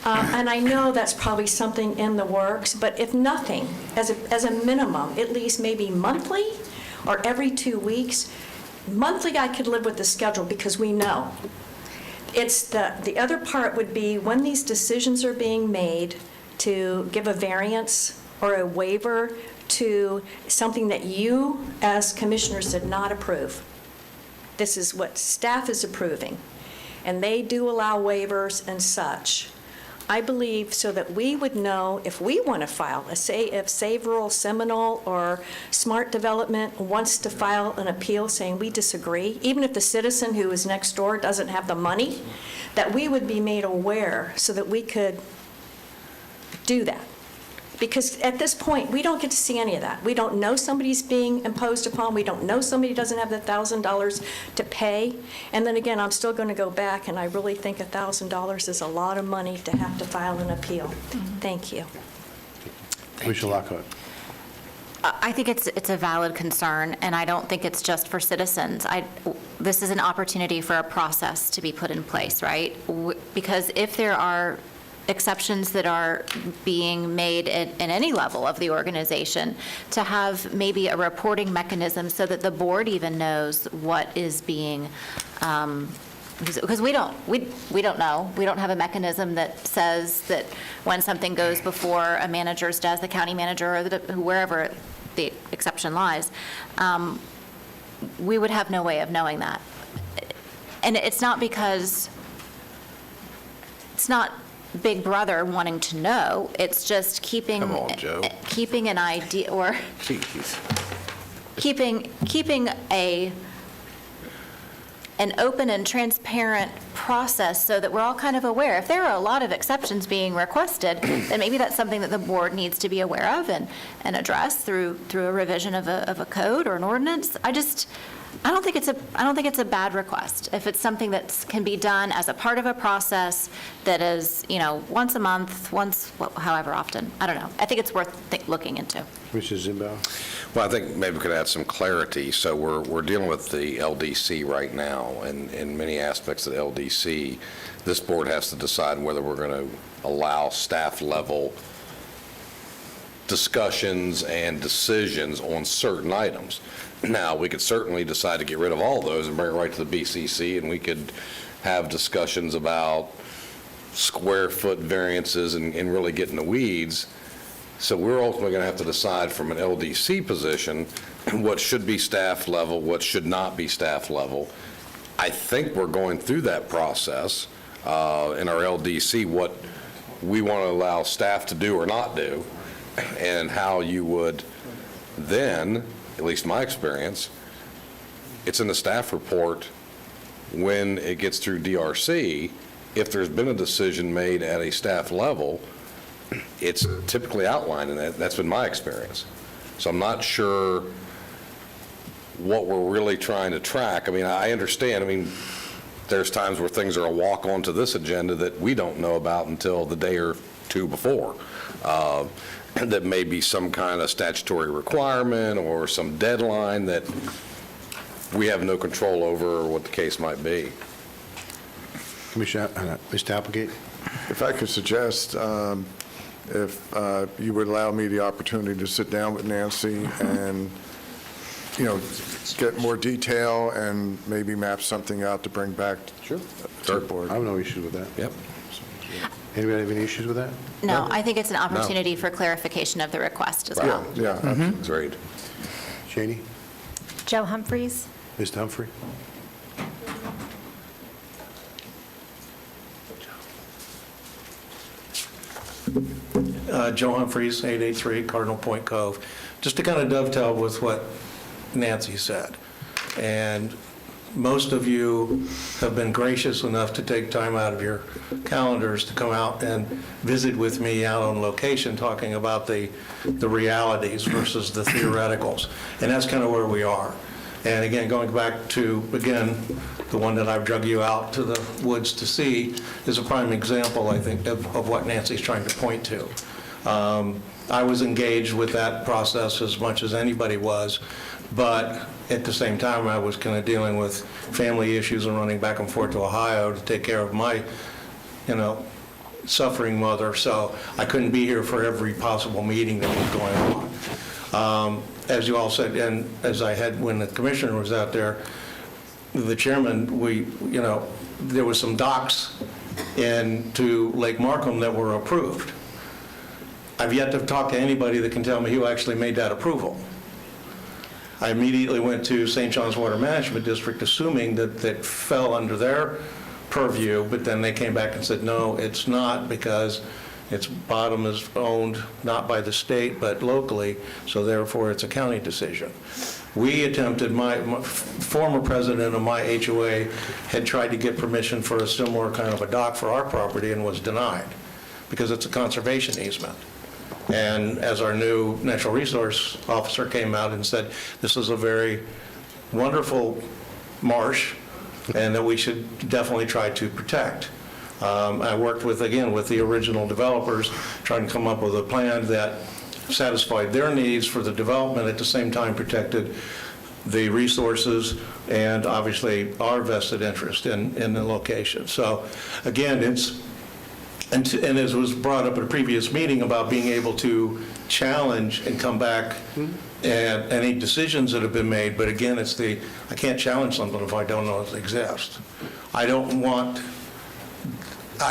S14: And I know that's probably something in the works, but if nothing, as a minimum, at least maybe monthly or every 2 weeks, monthly I could live with the schedule because we know. It's the other part would be when these decisions are being made to give a variance or a waiver to something that you as commissioners did not approve. This is what staff is approving, and they do allow waivers and such. I believe so that we would know if we want to file, if Save Rural Seminole or Smart Development wants to file an appeal saying we disagree, even if the citizen who is next door doesn't have the money, that we would be made aware so that we could do that. Because at this point, we don't get to see any of that. We don't know somebody's being imposed upon. We don't know somebody doesn't have the $1,000 to pay. And then again, I'm still going to go back, and I really think $1,000 is a lot of money to have to file an appeal. Thank you.
S1: Commissioner Lockhart.
S7: I think it's a valid concern, and I don't think it's just for citizens. This is an opportunity for a process to be put in place, right? Because if there are exceptions that are being made in any level of the organization, to have maybe a reporting mechanism so that the board even knows what is being, because we don't know. We don't have a mechanism that says that when something goes before a manager's desk, the county manager or wherever the exception lies, we would have no way of knowing that. And it's not because it's not Big Brother wanting to know, it's just keeping an idea, or keeping an open and transparent process so that we're all kind of aware. If there are a lot of exceptions being requested, then maybe that's something that the board needs to be aware of and address through a revision of a code or an ordinance. I don't think it's a bad request. If it's something that can be done as a part of a process that is, once a month, however often, I don't know. I think it's worth looking into.
S1: Commissioner Zimbauer.
S5: Well, I think maybe we could add some clarity. So we're dealing with the LDC right now, and in many aspects of the LDC, this board has to decide whether we're going to allow staff-level discussions and decisions on certain items. Now, we could certainly decide to get rid of all those and bring it right to the BCC, and we could have discussions about square foot variances and really get in the weeds. So we're ultimately going to have to decide from an LDC position what should be staff level, what should not be staff level. I think we're going through that process in our LDC, what we want to allow staff to do or not do, and how you would then, at least my experience, it's in the staff report when it gets through DRC. If there's been a decision made at a staff level, it's typically outlined in that. That's been my experience. So I'm not sure what we're really trying to track. I mean, I understand. I mean, there's times where things are a walk onto this agenda that we don't know about until the day or two before. That may be some kind of statutory requirement or some deadline that we have no control over, or what the case might be.
S1: Commissioner, Mr. Applegate?
S15: If I could suggest, if you would allow me the opportunity to sit down with Nancy and get more detail and maybe map something out to bring back to the board.
S1: I have no issues with that.
S5: Yep.
S1: Anybody have any issues with that?
S7: No, I think it's an opportunity for clarification of the request as well.
S15: Yeah,
S5: Agreed.
S1: Cheney?
S10: Joe Humphreys.
S1: Mr. Humphrey?
S18: Joe Humphreys, 883 Cardinal Point Cove. Just to kind of dovetail with what Nancy said, and most of you have been gracious enough to take time out of your calendars to come out and visit with me out on location, talking about the realities versus the theoreticals. And that's kind of where we are. And again, going back to, again, the one that I've drug you out to the woods to see is a prime example, I think, of what Nancy's trying to point to. I was engaged with that process as much as anybody was, but at the same time, I was kind of dealing with family issues and running back and forth to Ohio to take care of my, suffering mother. So I couldn't be here for every possible meeting that was going on. As you all said, and as I had when the commissioner was out there, the chairman, there was some docks into Lake Markham that were approved. I've yet to talk to anybody that can tell me who actually made that approval. I immediately went to St. John's Water Management District, assuming that fell under their purview, but then they came back and said, no, it's not, because its bottom is owned not by the state, but locally, so therefore it's a county decision. We attempted, my former president of my HOA had tried to get permission for a similar kind of a dock for our property and was denied, because it's a conservation easement. And as our new natural resource officer came out and said, this is a very wonderful marsh and that we should definitely try to protect. I worked with the original developers, trying to come up with a plan that satisfied their needs for the development, at the same time protected the resources and obviously our vested interest in the location. So again, and as was brought up at a previous meeting about being able to challenge and come back and any decisions that have been made, but again, I can't challenge something if I don't know it exists. I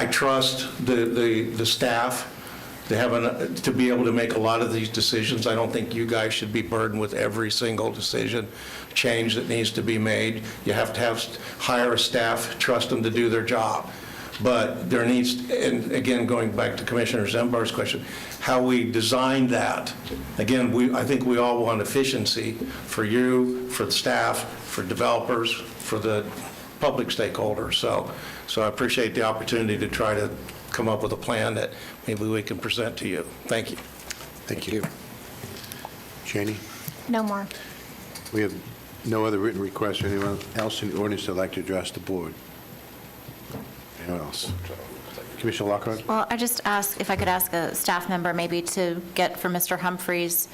S18: trust the staff to be able to make a lot of these decisions. I don't think you guys should be burdened with every single change that needs to be made. You have to hire a staff, trust them to do their job. But there needs, and again, going back to Commissioner Zembar's question, how we design that. Again, I think we all want efficiency for you, for the staff, for developers, for the public stakeholders. So I appreciate the opportunity to try to come up with a plan that maybe we can present to you. Thank you.
S1: Thank you. Cheney?
S10: No more.
S1: We have no other written requests. Anyone else in the audience that would like to address the board? Anyone else? Commissioner Lockhart?
S7: Well, I just if I could ask a staff member maybe to get from Mr. Humphreys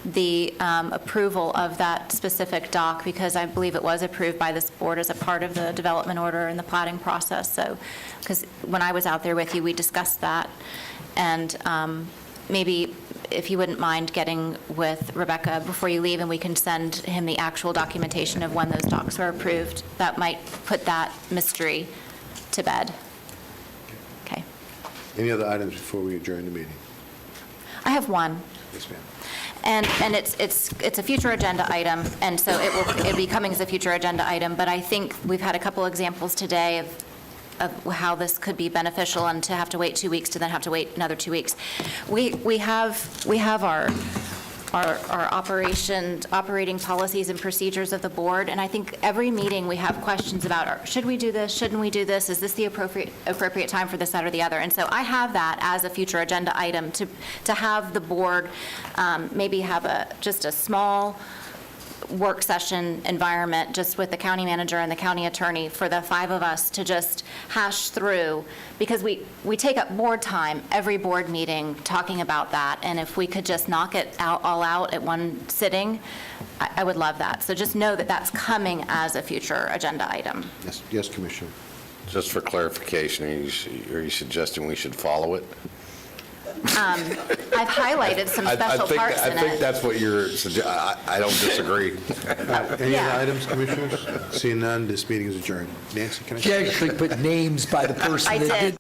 S7: the approval of that specific dock, because I believe it was approved by this board as a part of the development order and the plating process. So, because when I was out there with you, we discussed that. And maybe if you wouldn't mind getting with Rebecca before you leave, and we can send him the actual documentation of when those docks were approved, that might put that mystery to bed. Okay.
S1: Any other items before we adjourn the meeting?
S7: I have one.
S1: Yes, ma'am.
S7: And it's a future agenda item, and so it'll be coming as a future agenda item, but I think we've had a couple examples today of how this could be beneficial, and to have to wait 2 weeks to then have to wait another 2 weeks. We have our operating policies and procedures of the board, and I think every meeting we have questions about, should we do this, shouldn't we do this, is this the appropriate time for this, that, or the other? And so I have that as a future agenda item to have the board maybe have just a small work session environment just with the county manager and the county attorney for the 5 of us to just hash through, because we take up board time every board meeting talking about that, and if we could just knock it all out at one sitting, I would love that. So just know that that's coming as a future agenda item.
S1: Yes, Commissioner.
S5: Just for clarification, are you suggesting we should follow it?
S7: I've highlighted some special parts in
S5: I think
S7: it.
S5: that's what you're, I don't disagree.
S1: Any
S7: Yeah.
S1: other items, Commissioners? Seeing none, this meeting is adjourned. Nancy, can I?
S3: She actually put names by the person
S7: I
S3: that
S7: did.